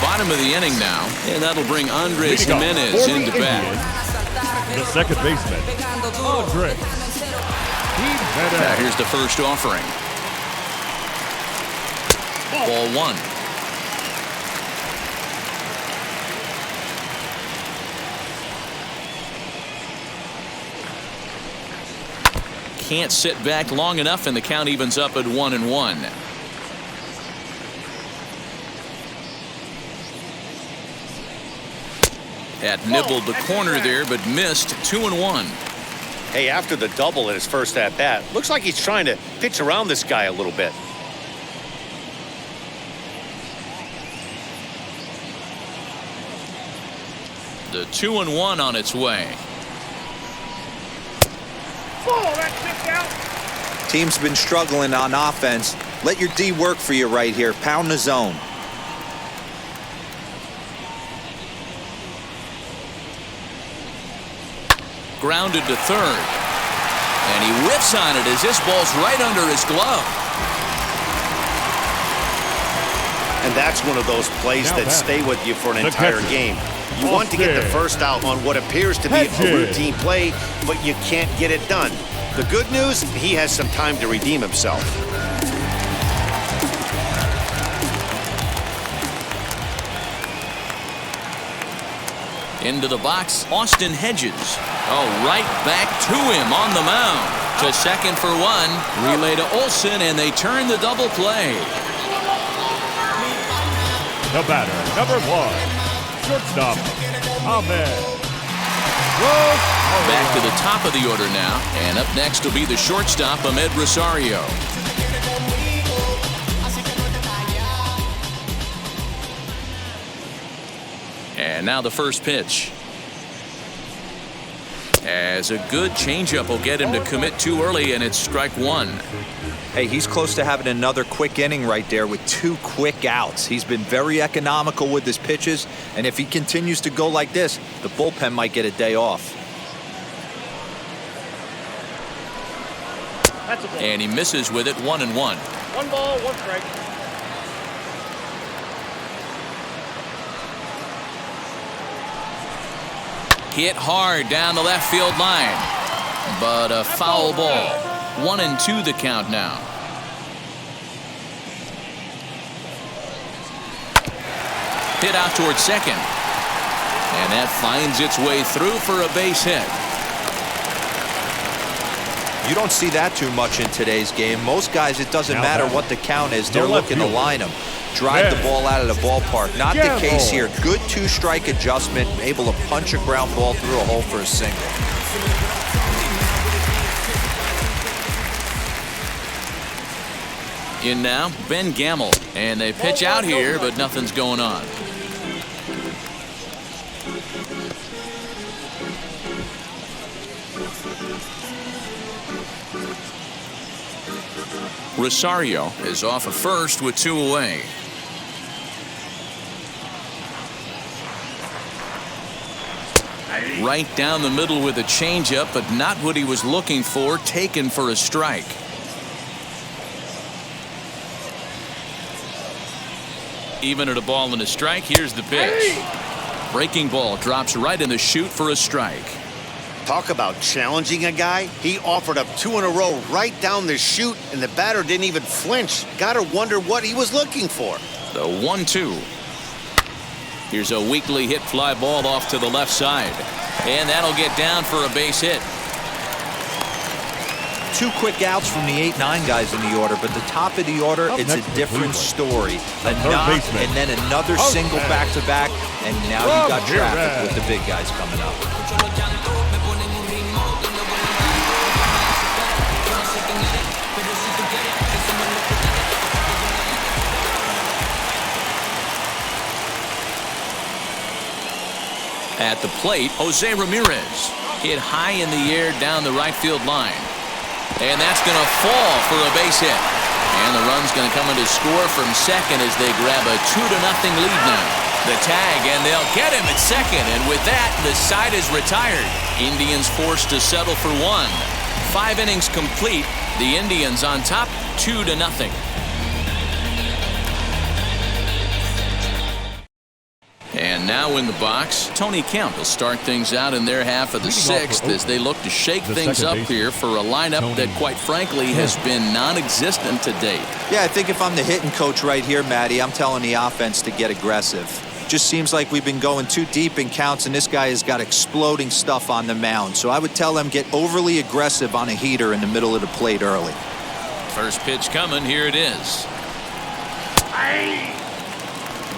Bottom of the inning now, and that'll bring Andres Jimenez into bat. The second baseman, Andres Jimenez. Now here's the first offering. Ball 1. Can't sit back long enough, and the count evens up at 1-1. Had nibbled the corner there, but missed. 2-1. Hey, after the double in his first at-bat, looks like he's trying to pitch around this guy a little bit. The 2-1 on its way. Oh, that's it out. Team's been struggling on offense. Let your D work for you right here. Pound the zone. Grounded to third. And he whiffs on it as this ball's right under his glove. And that's one of those plays that stay with you for an entire game. You want to get the first out on what appears to be a routine play, but you can't get it done. The good news, he has some time to redeem himself. Into the box, Austin Hedges. Oh, right back to him on the mound. To second for one. Relay to Olsen, and they turn the double play. The batter, number 1, shortstop, Ahmed. Back to the top of the order now. And up next will be the shortstop, Ahmed Rosario. And now the first pitch. As a good changeup will get him to commit too early, and it's strike one. Hey, he's close to having another quick inning right there with 2 quick outs. He's been very economical with his pitches, and if he continues to go like this, the bullpen might get a day off. That's a ball. And he misses with it, 1-1. 1 ball, 1 strike. Hit hard down the left field line, but a foul ball. 1-2 the count now. Hit out towards second, and that finds its way through for a base hit. You don't see that too much in today's game. Most guys, it doesn't matter what the count is. They're looking to line them, drive the ball out of the ballpark. Not the case here. Good 2-strike adjustment, able to punch a ground ball through a hole for a single. In now, Ben Gamble, and they pitch out here, but nothing's going on. Rosario is off of first with 2 away. Right down the middle with a changeup, but not what he was looking for, taken for a strike. Even at a ball and a strike, here's the pitch. Breaking ball drops right in the chute for a strike. Talk about challenging a guy. He offered up 2 in a row right down the chute, and the batter didn't even flinch. Gotta wonder what he was looking for. The 1-2. Here's a weakly hit fly ball off to the left side, and that'll get down for a base hit. 2 quick outs from the 8-9 guys in the order, but the top of the order, it's a different story. A knock and then another single back-to-back, and now you got traffic with the big guys coming up. At the plate, Jose Ramirez hit high in the air down the right field line. And that's going to fall for a base hit. And the run's going to come in to score from second as they grab a 2-0 lead now. The tag, and they'll get him at second. And with that, the side is retired. Indians forced to settle for 1. 5 innings complete. The Indians on top, 2-0. And now in the box, Tony Kemp will start things out in their half of the 6th as they look to shake things up here for a lineup that, quite frankly, has been non-existent to date. Yeah, I think if I'm the hitting coach right here, Matty, I'm telling the offense to get aggressive. Just seems like we've been going too deep in counts, and this guy has got exploding stuff on the mound. So I would tell them get overly aggressive on a heater in the middle of the plate early. First pitch coming. Here it is.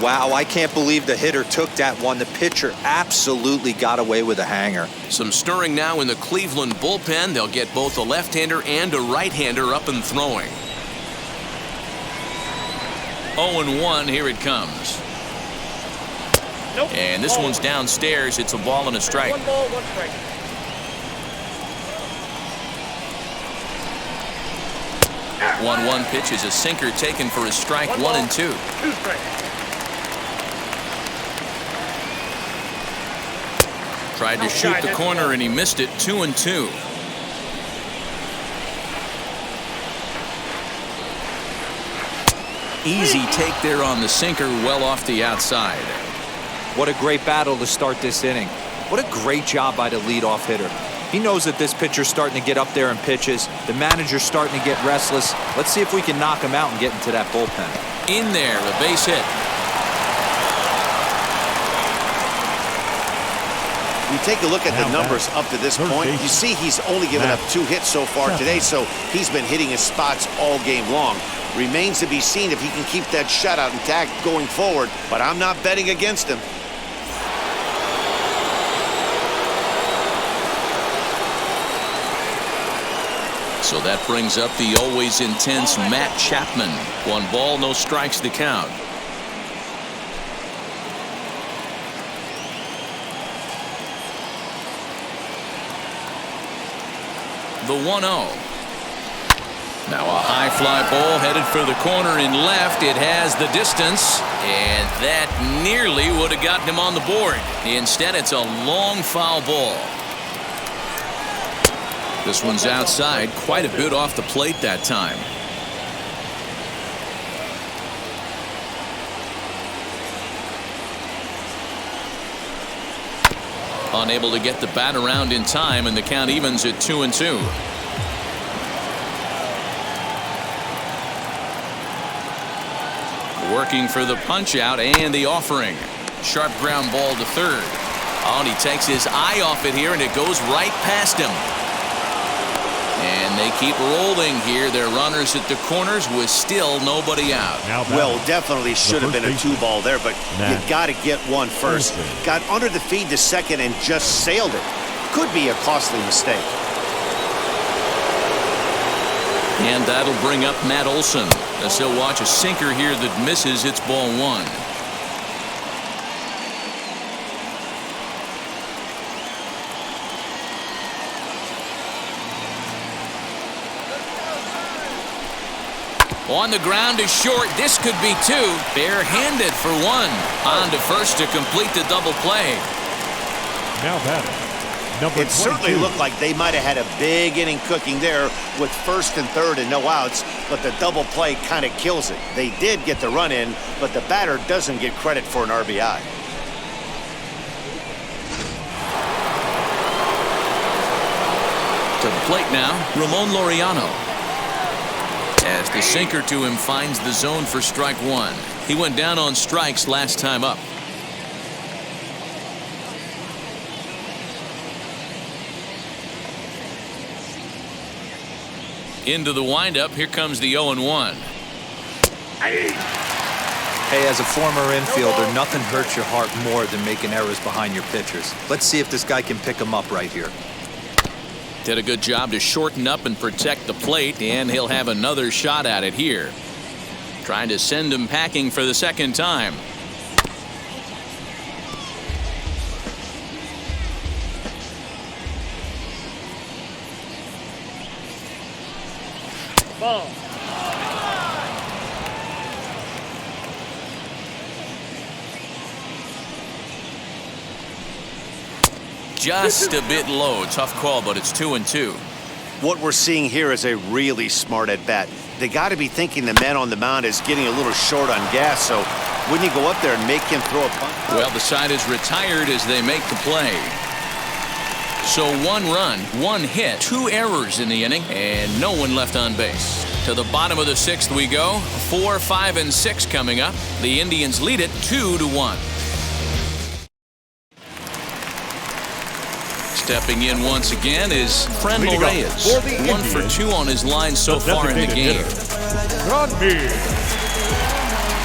Wow, I can't believe the hitter took that one. The pitcher absolutely got away with a hanger. Some stirring now in the Cleveland bullpen. They'll get both a left-hander and a right-hander up and throwing. 0-1, here it comes. Nope. And this one's downstairs. It's a ball and a strike. 1 ball, 1 strike. One pitch is a sinker taken for a strike. 1 and 2. 2 strikes. Tried to shoot the corner and he missed it. 2 and 2. Easy take there on the sinker, well off the outside. What a great battle to start this inning. What a great job by the leadoff hitter. He knows that this pitcher's starting to get up there in pitches. The manager's starting to get restless. Let's see if we can knock him out and get into that bullpen. In there, a base hit. You take a look at the numbers up to this point. You see he's only given up 2 hits so far today, so he's been hitting his spots all game long. Remains to be seen if he can keep that shutout intact going forward, but I'm not betting against him. So that brings up the always intense Matt Chapman. 1 ball, no strikes to count. The 1-0. Now a high fly ball headed for the corner in left. It has the distance, and that nearly would have gotten him on the board. Instead, it's a long foul ball. This one's outside, quite a bit off the plate that time. Unable to get the bat around in time, and the count evens at 2 and 2. Working for the punch out and the offering. Sharp ground ball to third. Oh, and he takes his eye off it here, and it goes right past him. And they keep rolling here. Their runners at the corners with still nobody out. Well, definitely should have been a 2-ball there, but you got to get one first. Got under the feed to second and just sailed it. Could be a costly mistake. And that'll bring up Matt Olson as he'll watch a sinker here that misses. It's ball 1. On the ground is short. This could be 2. Barehanded for 1. On to first to complete the double play. Now batting, number 22. It certainly looked like they might have had a big inning cooking there with first and third and no outs, but the double play kind of kills it. They did get the run in, but the batter doesn't get credit for an RBI. To the plate now, Ramon Laureano. As the sinker to him finds the zone for strike 1. He went down on strikes last time up. Into the windup. Here comes the 0-1. Hey, as a former infielder, nothing hurts your heart more than making errors behind your pitchers. Let's see if this guy can pick them up right here. Did a good job to shorten up and protect the plate, and he'll have another shot at it here. Trying to send him packing for the second time. Ball. Just a bit low. Tough call, but it's 2 and 2. What we're seeing here is a really smart at-bat. They got to be thinking the man on the mound is getting a little short on gas, so wouldn't you go up there and make him throw a punt? Well, the side is retired as they make the play. So 1 run, 1 hit, 2 errors in the inning, and no one left on base. To the bottom of the 6th we go. 4, 5, and 6 coming up. The Indians lead it 2-1. Stepping in once again is Friendly Reyes. 1 for 2 on his line so far in the game. Friendly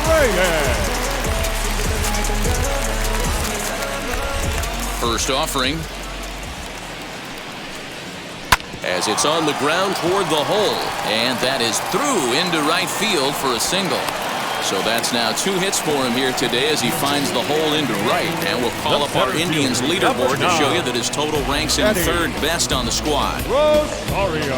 Reyes. First offering. As it's on the ground toward the hole. And that is through into right field for a single. So that's now 2 hits for him here today as he finds the hole into right. And we'll call up our Indians leaderboard to show you that his total ranks in 3rd best on the squad. Rosario.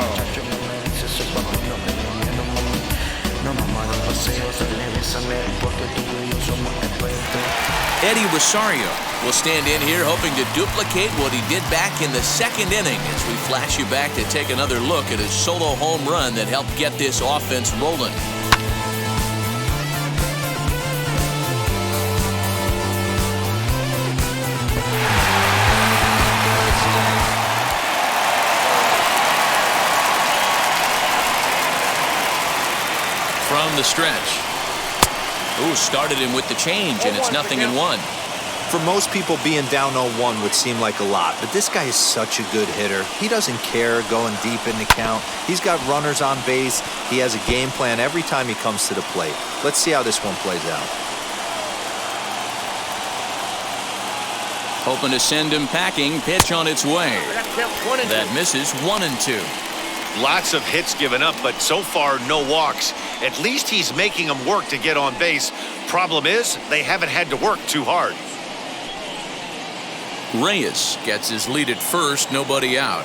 Eddie Rosario will stand in here hoping to duplicate what he did back in the 2nd inning as we flash you back to take another look at his solo home run that helped get this offense rolling. From the stretch. Ooh, started him with the change, and it's 0-1. For most people, being down 0-1 would seem like a lot, but this guy is such a good hitter. He doesn't care going deep in the count. He's got runners on base. He has a game plan every time he comes to the plate. Let's see how this one plays out. Hoping to send him packing. Pitch on its way. That misses. 1-2. Lots of hits given up, but so far no walks. At least he's making them work to get on base. Problem is, they haven't had to work too hard. Reyes gets his lead at first, nobody out.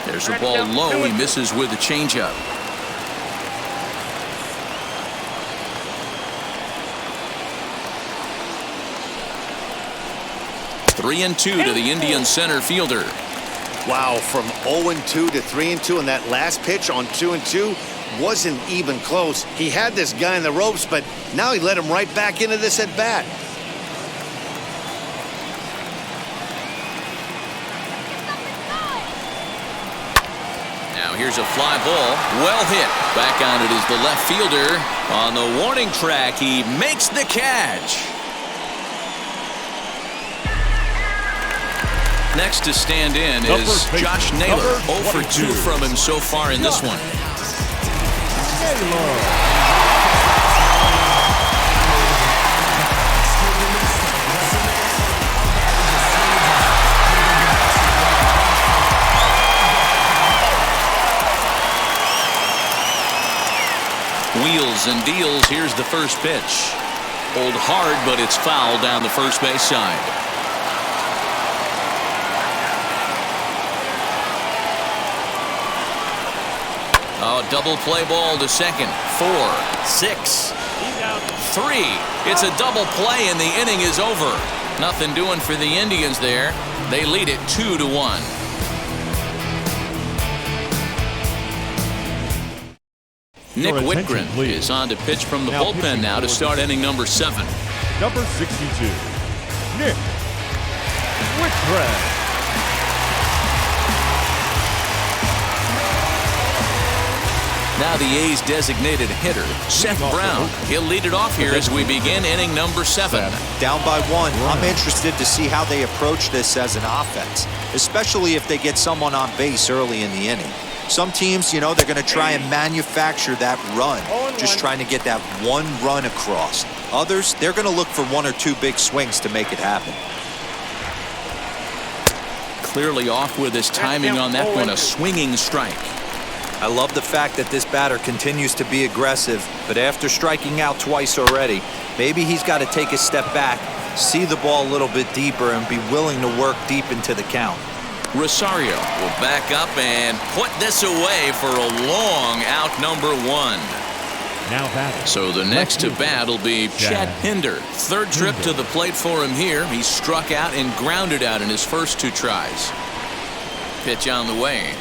There's a ball low, he misses with a changeup. Three and 2 to the Indian center fielder. Wow, from 0-2 to 3-2, and that last pitch on 2-2 wasn't even close. He had this guy in the ropes, but now he let him right back into this at bat. Now here's a fly ball, well hit. Back on it is the left fielder. On the warning track, he makes the catch. Next to stand in is Josh Naylor. 0 for 2 from him so far in this one. Wheels and deals. Here's the first pitch. Pulled hard, but it's foul down the first base side. Oh, double play ball to second. 4, 6, 3. It's a double play and the inning is over. Nothing doing for the Indians there. They lead it 2-1. Nick Whitgren is on to pitch from the bullpen now to start inning number 7. Number 62, Nick Whitgren. Now the A's designated hitter, Seth Brown. He'll lead it off here as we begin inning number 7. Down by 1. I'm interested to see how they approach this as an offense, especially if they get someone on base early in the inning. Some teams, you know, they're going to try and manufacture that run, just trying to get that one run across. Others, they're going to look for 1 or 2 big swings to make it happen. Clearly off with his timing on that one, a swinging strike. I love the fact that this batter continues to be aggressive, but after striking out twice already, maybe he's got to take a step back, see the ball a little bit deeper, and be willing to work deep into the count. Rosario will back up and put this away for a long out number 1. Now batting. So the next to bat will be Chad Pinder. 3rd trip to the plate for him here. He struck out and grounded out in his first 2 tries. Pitch on the way.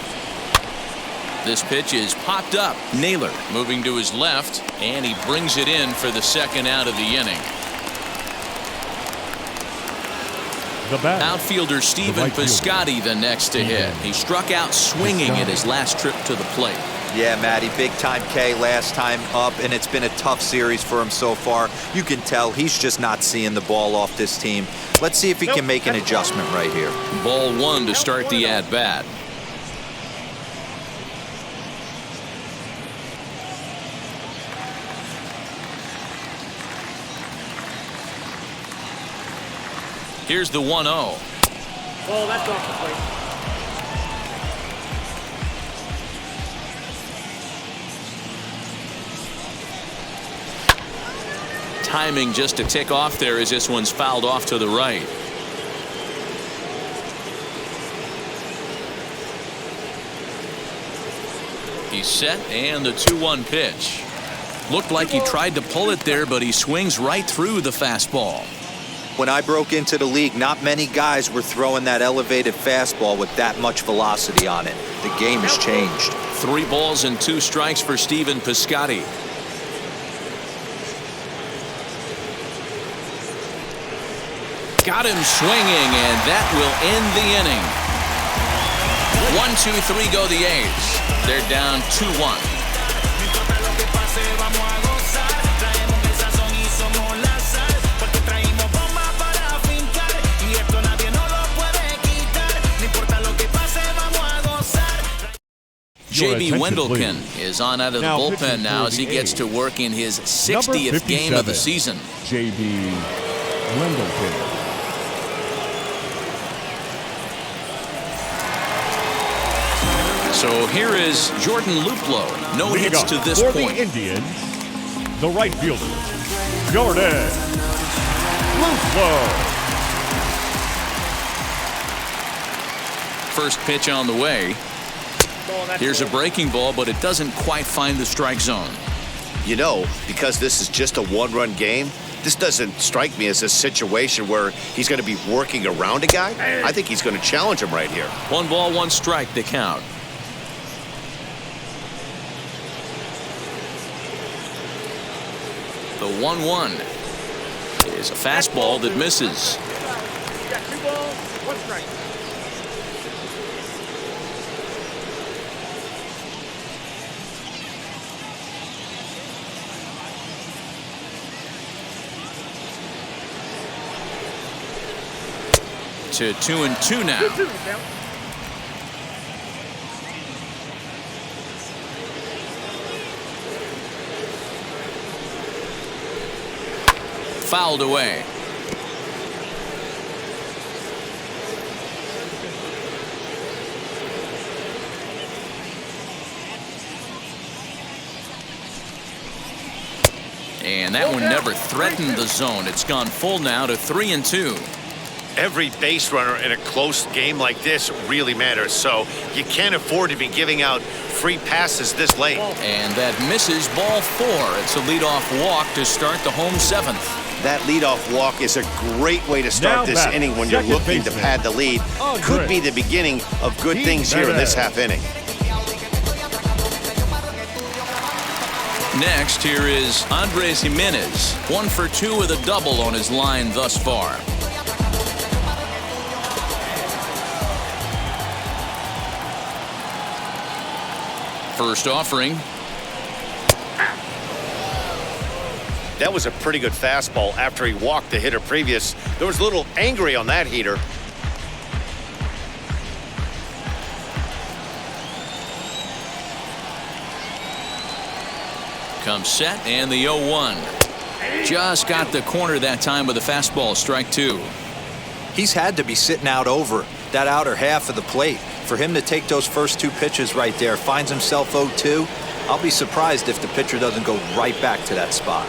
This pitch is popped up. Naylor moving to his left, and he brings it in for the 2nd out of the inning. Outfielder Stephen Piscotty the next to hit. He struck out swinging at his last trip to the plate. Yeah, Matty, big time K last time up, and it's been a tough series for him so far. You can tell he's just not seeing the ball off this team. Let's see if he can make an adjustment right here. Ball 1 to start the at-bat. Here's the 1-0. Oh, that's off the plate. Timing just to tick off there as this one's fouled off to the right. He's set, and the 2-1 pitch. Looked like he tried to pull it there, but he swings right through the fastball. When I broke into the league, not many guys were throwing that elevated fastball with that much velocity on it. The game has changed. 3 balls and 2 strikes for Stephen Piscotty. Got him swinging, and that will end the inning. 1-2-3 go the A's. They're down 2-1. J.B. Wendelken is on out of the bullpen now as he gets to work in his 60th game of the season. J.B. Wendelken. So here is Jordan Luplow. No hits to this for point. The Indians, the right fielder, Jordan Luplow. First pitch on the way. Here's a breaking ball, but it doesn't quite find the strike zone. You know, because this is just a one-run game, this doesn't strike me as a situation where he's going to be working around a guy. I think he's going to challenge him right here. 1 ball, 1 strike, the count. The 1-1 is a fastball that misses. You got 2 balls, 1 strike. To 2-2 now. 2-2 count. Fouled away. And that one never threatened the zone. It's gone full now to 3-2. Every base runner in a close game like this really matters, so you can't afford to be giving out free passes this late. And that misses, ball 4. It's a leadoff walk to start the home 7th. That leadoff walk is a great way to start this inning when you're looking to pad the lead. Could be the beginning of good things here in this half inning. Next, here is Andres Jimenez. 1 for 2 with a double on his line thus far. First offering. That was a pretty good fastball after he walked the hitter previous. There was a little angry on that heater. Comes set, and the 0-1. Just got the corner that time with a fastball, strike 2. He's had to be sitting out over that outer half of the plate. For him to take those first 2 pitches right there, finds himself 0-2. I'll be surprised if the pitcher doesn't go right back to that spot.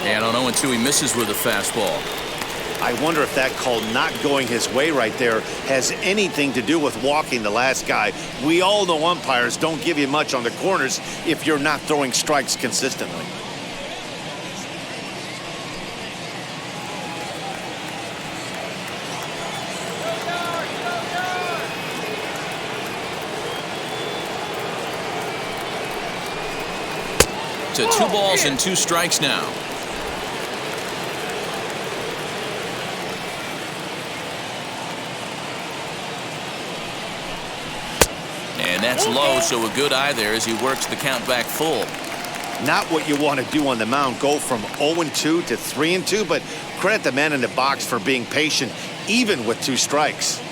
And on 0-2, he misses with a fastball. I wonder if that call not going his way right there has anything to do with walking the last guy. We all know umpires don't give you much on the corners if you're not throwing strikes consistently. To 2 balls and 2 strikes now. And that's low, so a good eye there as he works the count back full. Not what you want to do on the mound, go from 0-2 to 3-2, but credit the man in the box for being patient, even with 2 strikes.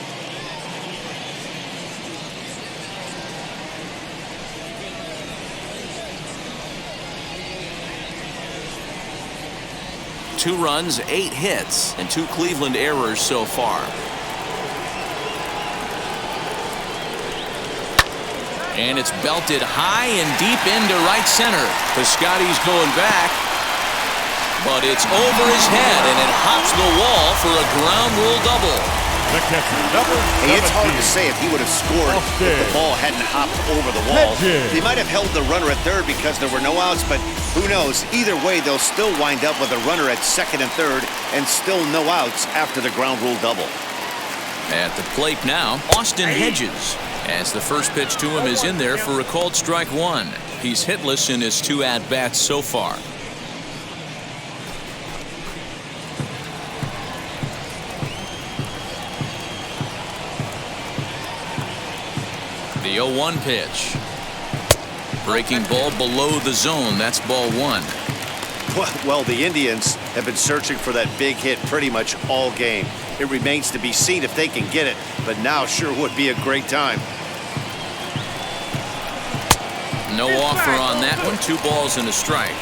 2 runs, 8 hits, and 2 Cleveland errors so far. And it's belted high and deep into right center. Piscotty's going back, but it's over his head, and it hops the wall for a ground rule double. The catcher, number 17. Hey, it's hard to say if he would have scored if the ball hadn't hopped over the wall. They might have held the runner at third because there were no outs, but who knows? Either way, they'll still wind up with a runner at second and third and still no outs after the ground rule double. At the plate now, Austin Hedges, as the first pitch to him is in there for a called strike 1. He's hitless in his 2 at-bats so far. The 0-1 pitch. Breaking ball below the zone. That's ball 1. Well, the Indians have been searching for that big hit pretty much all game. It remains to be seen if they can get it, but now sure would be a great time. No offer on that one. 2 balls and a strike.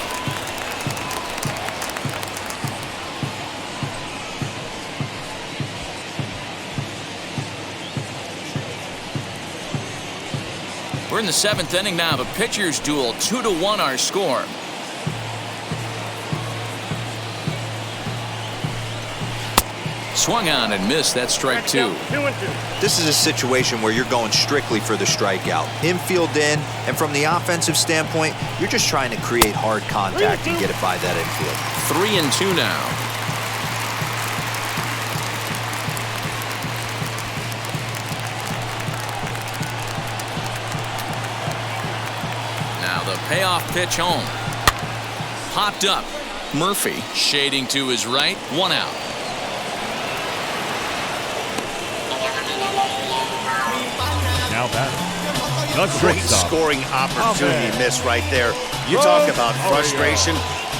We're in the 7th inning now of a pitcher's duel. 2-1 our score. Swung on and missed. That's strike 2. This is a situation where you're going strictly for the strikeout. Infield in, and from the offensive standpoint, you're just trying to create hard contact and get it by that infield. 3-2 now. Now the payoff pitch home. Popped up. Murphy shading to his right. 1 out. Now that Great scoring opportunity miss right there. You talk about frustration,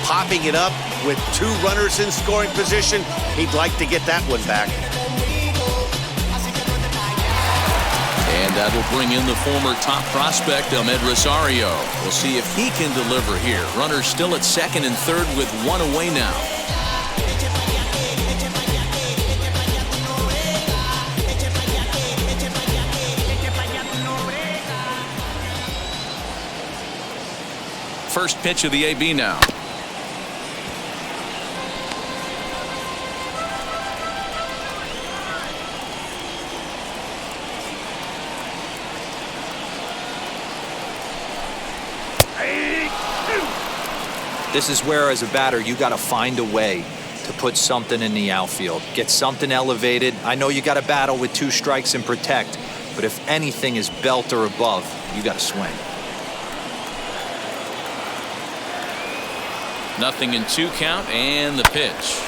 popping it up with 2 runners in scoring position. He'd like to get that one back. And that'll bring in the former top prospect, Ahmed Rosario. We'll see if he can deliver here. Runners still at second and third with 1 away now. First pitch of the AB now. This is where, as a batter, you got to find a way to put something in the outfield. Get something elevated. I know you got to battle with 2 strikes and protect, but if anything is belt or above, you got to swing. 0-2 count and the pitch.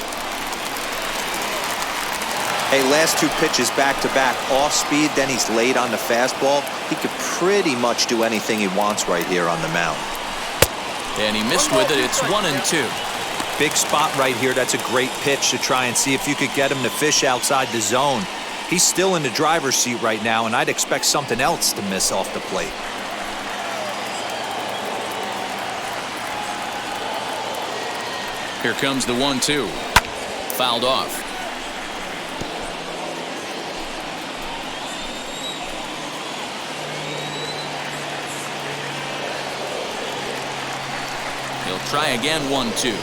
Hey, last 2 pitches back-to-back, off speed, then he's late on the fastball. He could pretty much do anything he wants right here on the mound. And he missed with it. It's 1-2. Big spot right here. That's a great pitch to try and see if you could get him to fish outside the zone. He's still in the driver's seat right now, and I'd expect something else to miss off the plate. Here comes the 1-2. Fouled off. He'll try again. 1-2.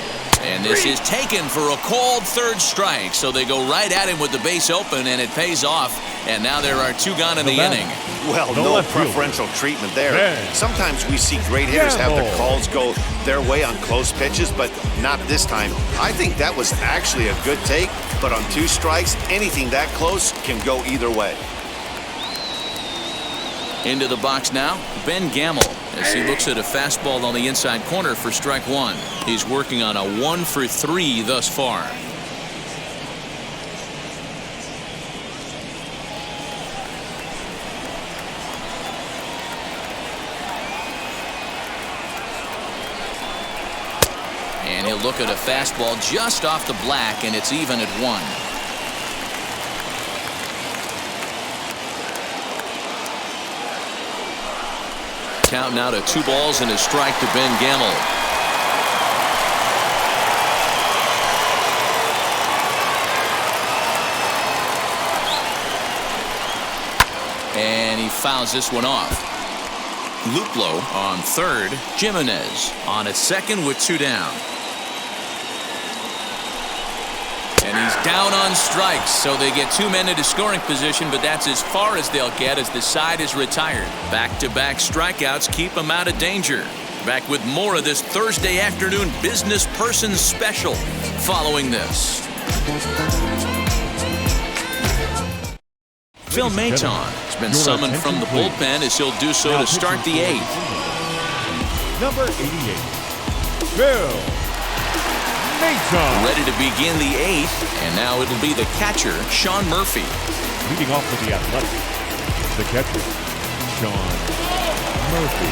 And this is taken for a called 3rd strike. So they go right at him with the base open, and it pays off. And now there are 2 gone in the inning. Well, no preferential treatment there. Sometimes we see great hitters have their calls go their way on close pitches, but not this time. I think that was actually a good take, but on 2 strikes, anything that close can go either way. Into the box now, Ben Gamble, as he looks at a fastball on the inside corner for strike 1. He's working on a 1-for-3 thus far. And he'll look at a fastball just off the black, and it's even at 1. Count now to 2 balls and a strike to Ben Gamble. he fouls this one off. Luplo on third. Jimenez on at second with 2 down. And he's down on strikes, so they get 2 men into scoring position, but that's as far as they'll get as the side is retired. Back-to-back strikeouts keep them out of danger. Back with more of this Thursday afternoon business person special following this. Phil Maton has been summoned from the bullpen as he'll do so to start the 8th. Number 88, Phil Maton. Ready to begin the 8th, and now it'll be the catcher, Sean Murphy. Leading off with the Athletic, the catcher, Sean Murphy.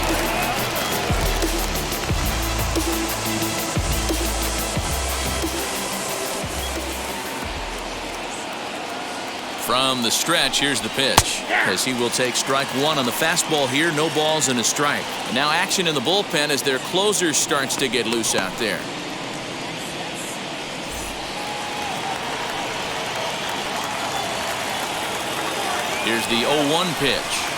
From the stretch, here's the pitch. As he will take strike 1 on the fastball here. No balls and a strike. And now action in the bullpen as their closer starts to get loose out there. Here's the 0-1 pitch.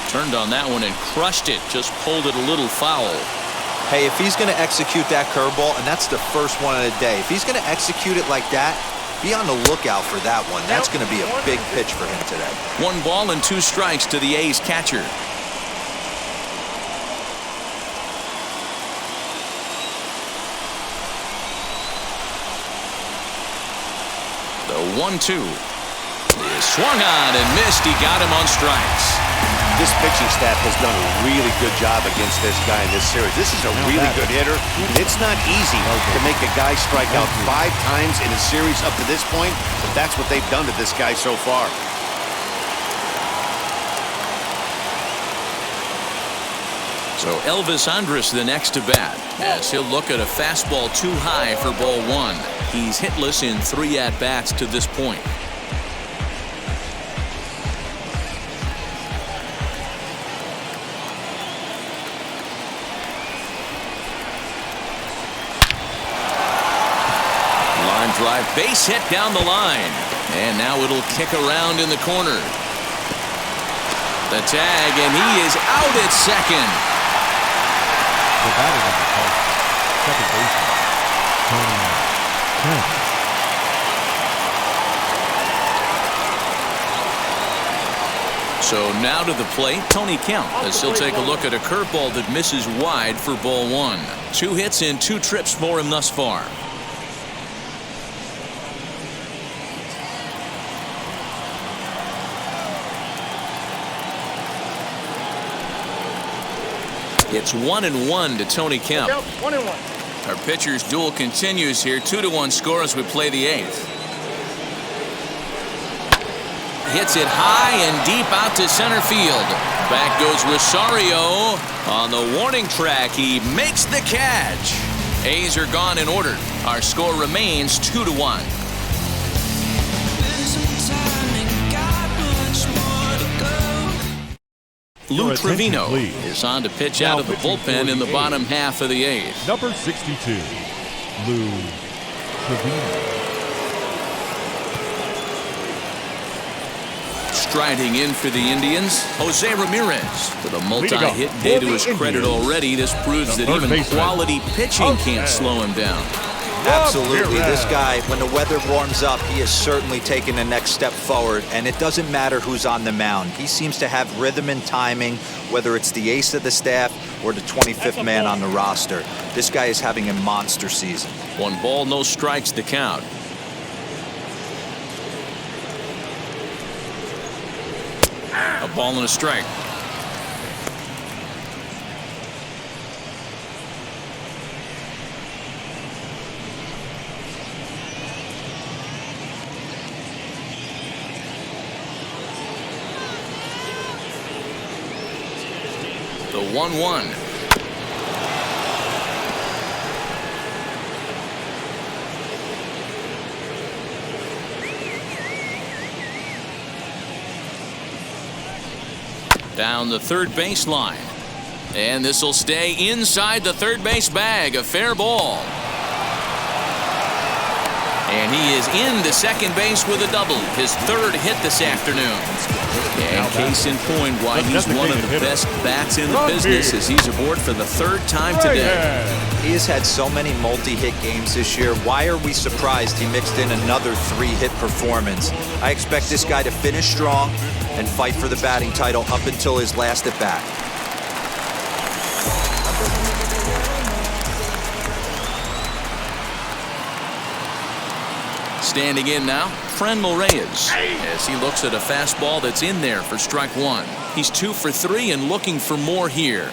Turned on that one and crushed it. Just pulled it a little foul. Hey, if he's going to execute that curveball, and that's the first one of the day, if he's going to execute it like that, be on the lookout for that one. That's going to be a big pitch for him today. 1 ball and 2 strikes to the A's catcher. The 1-2 is swung on and missed. He got him on strikes. This pitching staff has done a really good job against this guy in this series. This is a really good hitter. It's not easy to make a guy strike out 5 times in a series up to this point, but that's what they've done to this guy so far. So Elvis Andrus the next to bat as he'll look at a fastball too high for ball 1. He's hitless in 3 at-bats to this point. Drive, base hit down the line, and now it'll kick around in the corner. The tag, and he is out at second. The batter on the call, second baseman, Tony Kemp. So now to the plate, Tony Kemp, as he'll take a look at a curveball that misses wide for ball 1. 2 hits and 2 trips for him thus far. It's 1-1 to Tony Kemp. 1-1. Our pitcher's duel continues here. 2-1 score as we play the 8th. Hits it high and deep out to center field. Back goes Rosario on the warning track. He makes the catch. A's are gone in order. Our score remains 2-1. Lou Trevino is on to pitch out of the bullpen in the bottom half of the 8th. Number 62, Lou Trevino. Striding in for the Indians, Jose Ramirez. With a multi-hit day to his credit already, this proves that even quality pitching can't slow him down. Absolutely. This guy, when the weather warms up, he is certainly taking the next step forward, and it doesn't matter who's on the mound. He seems to have rhythm and timing, whether it's the ace of the staff or the 25th man on the roster. This guy is having a monster season. 1 ball, no strikes, the count. A ball and a strike. The 1-1. Down the third baseline. And this will stay inside the third base bag. A fair ball. And he is into second base with a double. His third hit this afternoon. And case in point why he's one of the best bats in the business as he's aboard for the third time today. He has had so many multi-hit games this year. Why are we surprised he mixed in another 3-hit performance? I expect this guy to finish strong and fight for the batting title up until his last at bat. Standing in now, Franmil Reyes, as he looks at a fastball that's in there for strike one. He's 2 for 3 and looking for more here.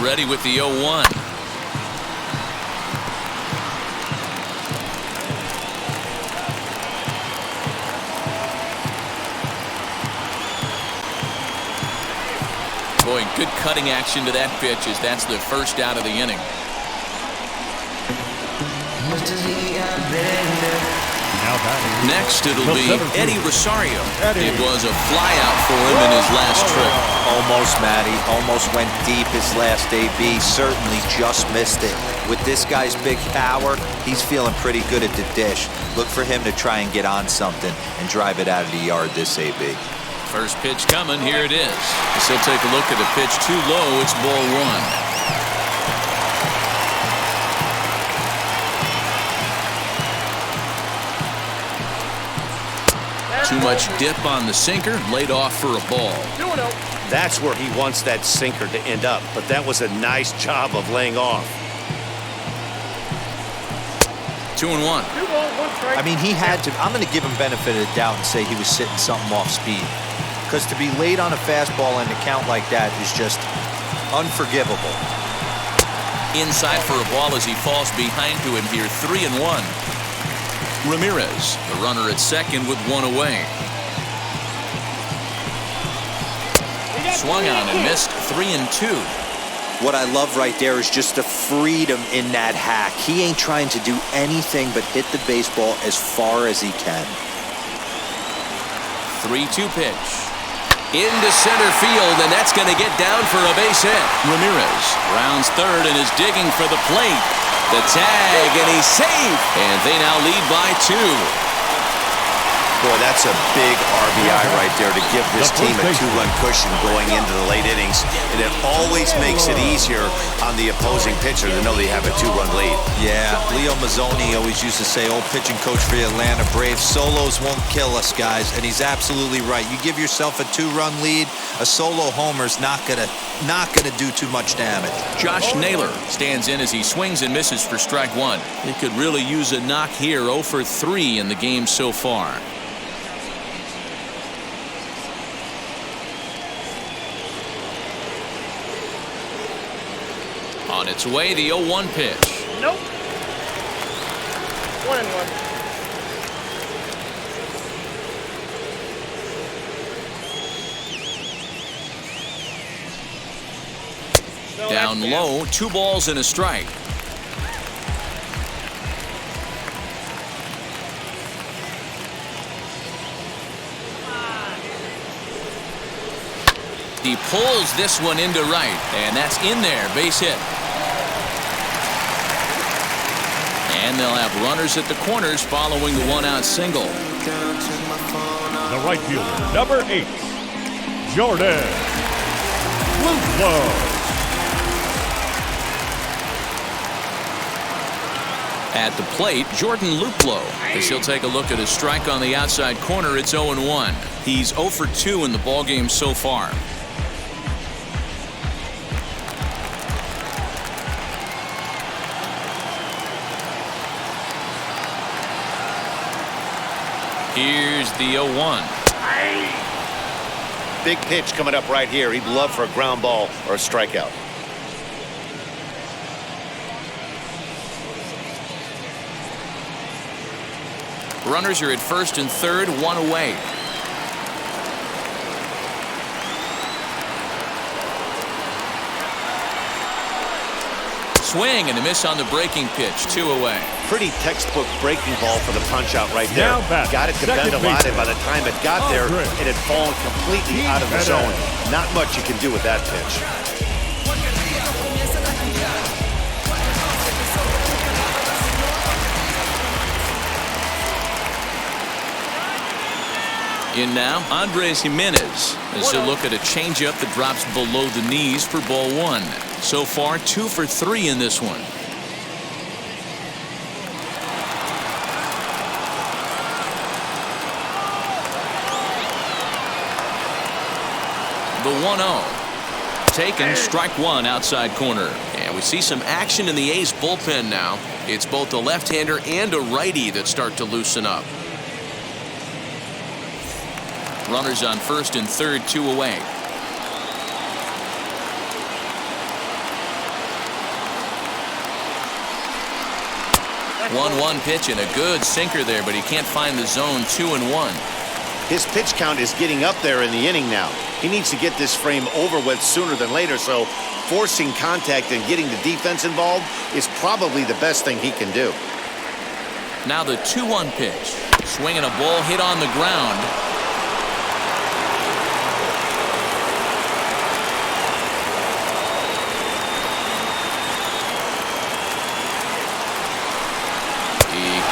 Ready with the 0-1. Boy, good cutting action to that pitch as that's the first out of the inning. Next, it'll be Eddie Rosario. It was a flyout for him in his last trip. Almost, Matty. Almost went deep his last AB. Certainly just missed it. With this guy's big power, he's feeling pretty good at the dish. Look for him to try and get on something and drive it out of the yard this AB. First pitch coming. Here it is. As he'll take a look at the pitch too low. It's ball one. Too much dip on the sinker, laid off for a ball. That's where he wants that sinker to end up, but that was a nice job of laying off. 2-1. I mean, he had to. I'm going to give him benefit of the doubt and say he was sitting something off speed. Because to be late on a fastball and to count like that is just unforgivable. Inside for a ball as he falls behind to him here. 3-1. Ramirez, the runner at second with one away. Swung on and missed. 3-2. What I love right there is just the freedom in that hack. He ain't trying to do anything but hit the baseball as far as he can. 3-2 pitch. Into center field, and that's going to get down for a base hit. Ramirez rounds third and is digging for the plate. The tag, and he's safe. And they now lead by 2. Boy, that's a big RBI right there to give this team a 2-run cushion going into the late innings. And it always makes it easier on the opposing pitcher to know they have a 2-run lead. Yeah, Leo Mazzoni always used to say, old pitching coach for the Atlanta Braves, solos won't kill us, guys. And he's absolutely right. You give yourself a 2-run lead, a solo homer's not gonna do too much damage. Josh Naylor stands in as he swings and misses for strike one. He could really use a knock here. 0 for 3 in the game so far. On its way, the 0-1 pitch. Nope. 1-1. Down low, 2 balls and a strike. He pulls this one into right, and that's in there, base hit. And they'll have runners at the corners following the 1-out single. The right fielder, number 8, Jordan Luplow. At the plate, Jordan Luplow, as he'll take a look at his strike on the outside corner. It's 0-1. He's 0 for 2 in the ballgame so far. Here's the 0-1. Big pitch coming up right here. He'd love for a ground ball or a strikeout. Runners are at first and third, 1 away. Swing and a miss on the breaking pitch. 2 away. Pretty textbook breaking ball for the punch out right there. Now back, Got it to bend a lot, and by the time it got there, Andre. it had fallen completely out of the zone. Not much you can do with that pitch. In now, Andres Jimenez as he'll look at a changeup that drops below the knees for ball 1. So far, 2 for 3 in this one. The 1-0. Taken, strike 1 outside corner. And we see some action in the A's bullpen now. It's both a left-hander and a righty that start to loosen up. Runners on first and third, 2 away. One pitch and a good sinker there, but he can't find the zone. 2-1. His pitch count is getting up there in the inning now. He needs to get this frame over with sooner than later, so forcing contact and getting the defense involved is probably the best thing he can do. Now the 2-1 pitch. Swinging a ball hit on the ground.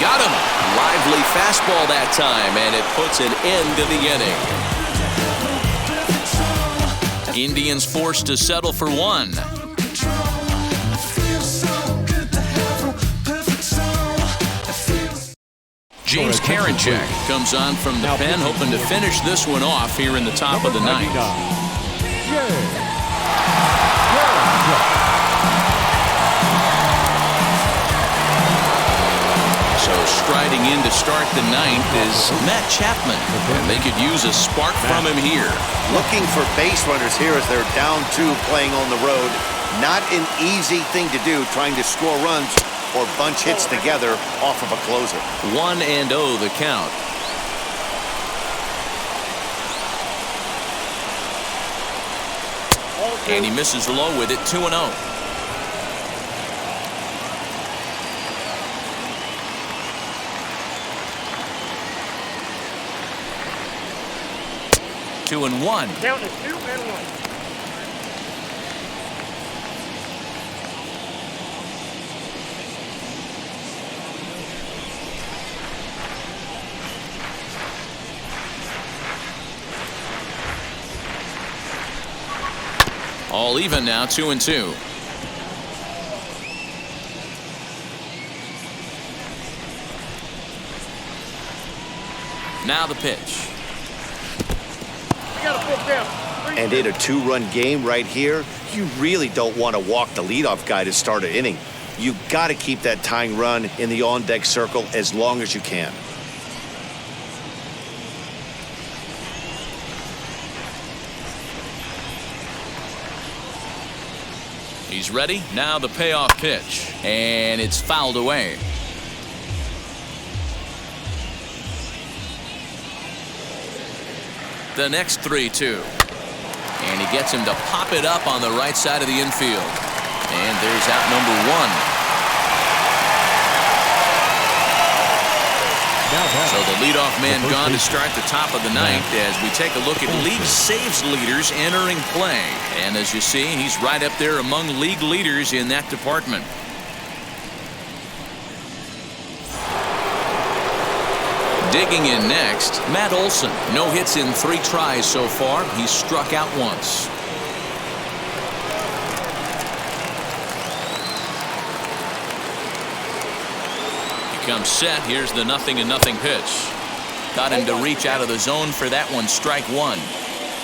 Got him. Lively fastball that time, and it puts an end to the inning. Indians forced to settle for 1. James Karinchak comes on from the pen, hoping to finish this one off here in the top of the 9th. So striding in to start the 9th is Matt Chapman. And they could use a spark from him here. Looking for base runners here as they're down 2 playing on the road. Not an easy thing to do, trying to score runs or bunch hits together off of a closer. 1-0 the count. And he misses low with it. 2-0. Two and one. Count is 2-1. All even now, 2-2. Now the pitch. And in a 2-run game right here, you really don't want to walk the leadoff guy to start an inning. You've got to keep that tying run in the on-deck circle as long as you can. He's ready. Now the payoff pitch. And it's fouled away. The next 3-2. And he gets him to pop it up on the right side of the infield. And there's out number 1. So the leadoff man gone to start the top of the 9th as we take a look at league saves leaders entering play. And as you see, he's right up there among league leaders in that department. Digging in next, Matt Olson. No hits in 3 tries so far. He's struck out once. He comes set. Here's the 0-0 pitch. Got him to reach out of the zone for that one. Strike 1.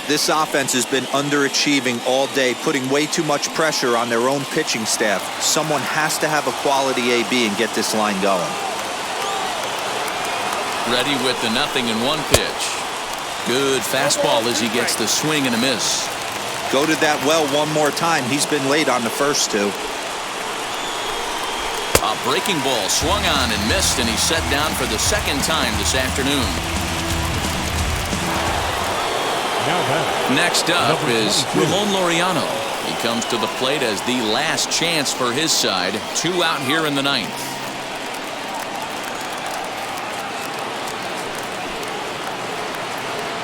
This offense has been underachieving all day, putting way too much pressure on their own pitching staff. Someone has to have a quality AB and get this line going. Ready with the 0-1 pitch. Good fastball as he gets the swing and a miss. Go to that well one more time. He's been late on the first 2. A breaking ball swung on and missed, and he's set down for the 2nd time this afternoon. Next up is Ramon Laureano. He comes to the plate as the last chance for his side. 2 out here in the 9th.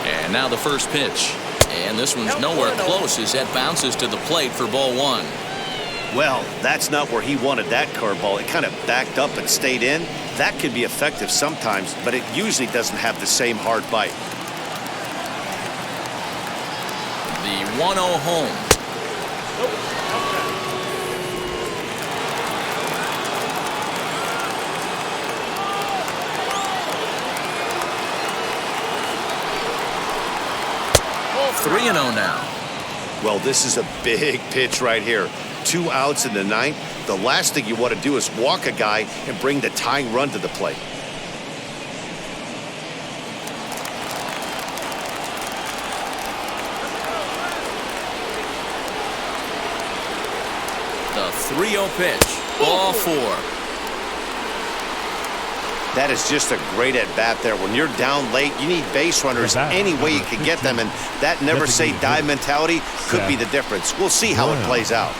And now the first pitch. And this one's nowhere close as that bounces to the plate for ball 1. Well, that's not where he wanted that curveball. It kind of backed up and stayed in. That can be effective sometimes, but it usually doesn't have the same hard bite. The 1-0 home. Oh, 3-0 now. Well, this is a big pitch right here. 2 outs in the 9th. The last thing you want to do is walk a guy and bring the tying run to the plate. The 3-0 pitch. Ball 4. That is just a great at-bat there. When you're down late, you need base runners any way you can get them, and that never-say-die mentality could be the difference. We'll see how it plays out.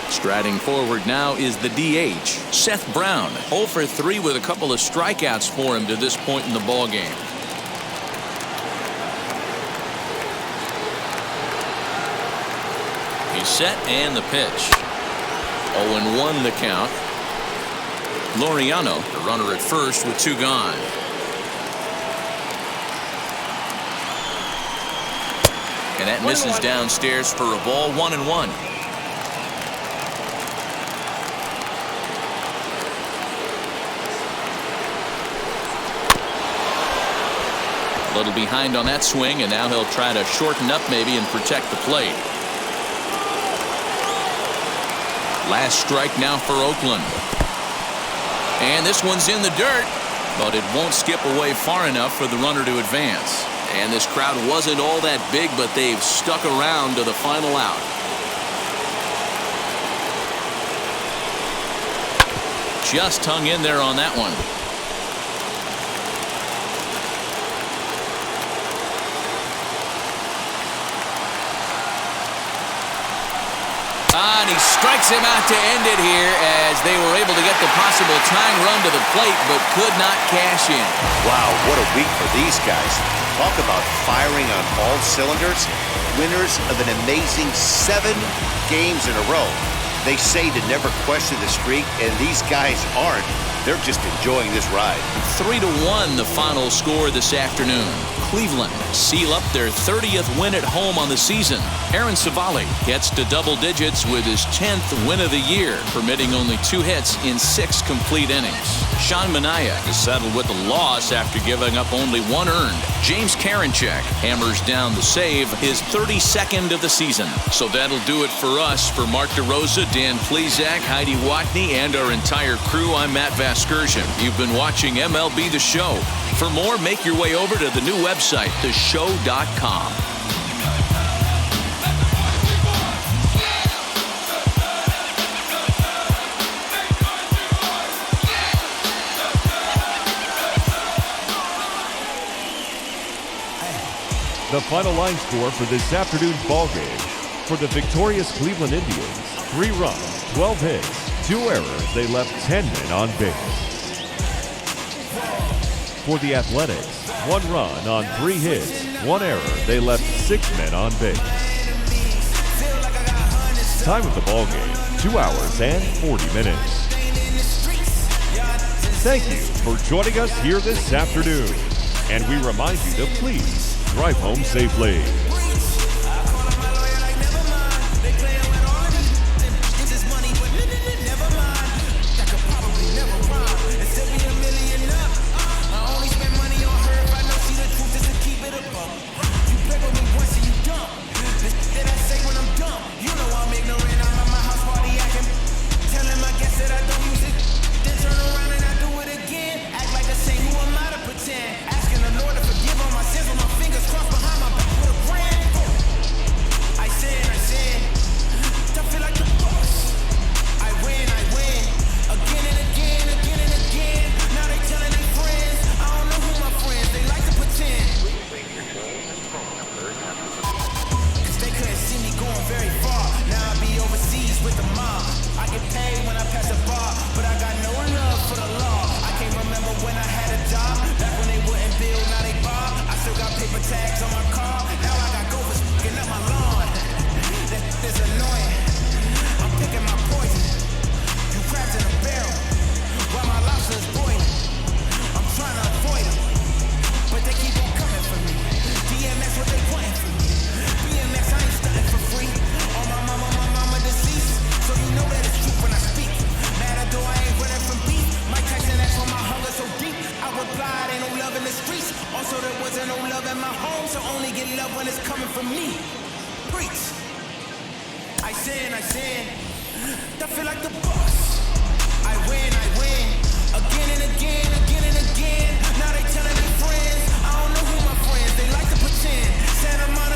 Striding forward now is the DH, Seth Brown. 0 for 3 with a couple of strikeouts for him to this point in the ballgame. He's set and the pitch. 0-1 the count. Laureano, the runner at first with 2 gone. And that misses downstairs for a ball. 1-1. A little behind on that swing, and now he'll try to shorten up maybe and protect the plate. Last strike now for Oakland. And this one's in the dirt, but it won't skip away far enough for the runner to advance. And this crowd wasn't all that big, but they've stuck around to the final out. Just hung in there on that one. And he strikes him out to end it here as they were able to get the possible tying run to the plate, but could not cash in. Wow, what a week for these guys. Talk about firing on all cylinders. Winners of an amazing 7 games in a row. They say to never question the streak, and these guys aren't. They're just enjoying this ride. 3-1 the final score this afternoon. Cleveland seal up their 30th win at home on the season. Aaron Savali gets to double digits with his 10th win of the year, permitting only 2 hits in 6 complete innings. Sean Manaea is settled with a loss after giving up only 1 earned. James Karinchak hammers down the save, his 32nd of the season. So that'll do it for us. For Mark DeRosa, Dan Plezak, Heidi Watney, and our entire crew, I'm Matt Vasgersian. You've been watching MLB The Show. For more, make your way over to the new website, theshow.com. The final line score for this afternoon's ball game. For the victorious Cleveland Indians, 3 runs, 12 hits, 2 errors. They left 10 men on base. For the Athletics, 1 run on 3 hits, 1 error. They left 6 men on base. Time of the ball game, 2 hours and 40 minutes. Thank you for joining us here this afternoon. And we remind you to please drive home safely. Asking the Lord to forgive all my sins with my fingers crossed behind my back with a grand that's coming for me. Preach. I sin. That feel like the boss. I win. Again and again. Now they telling their friends. I don't know who my friends. They like to pretend. Santa Monica.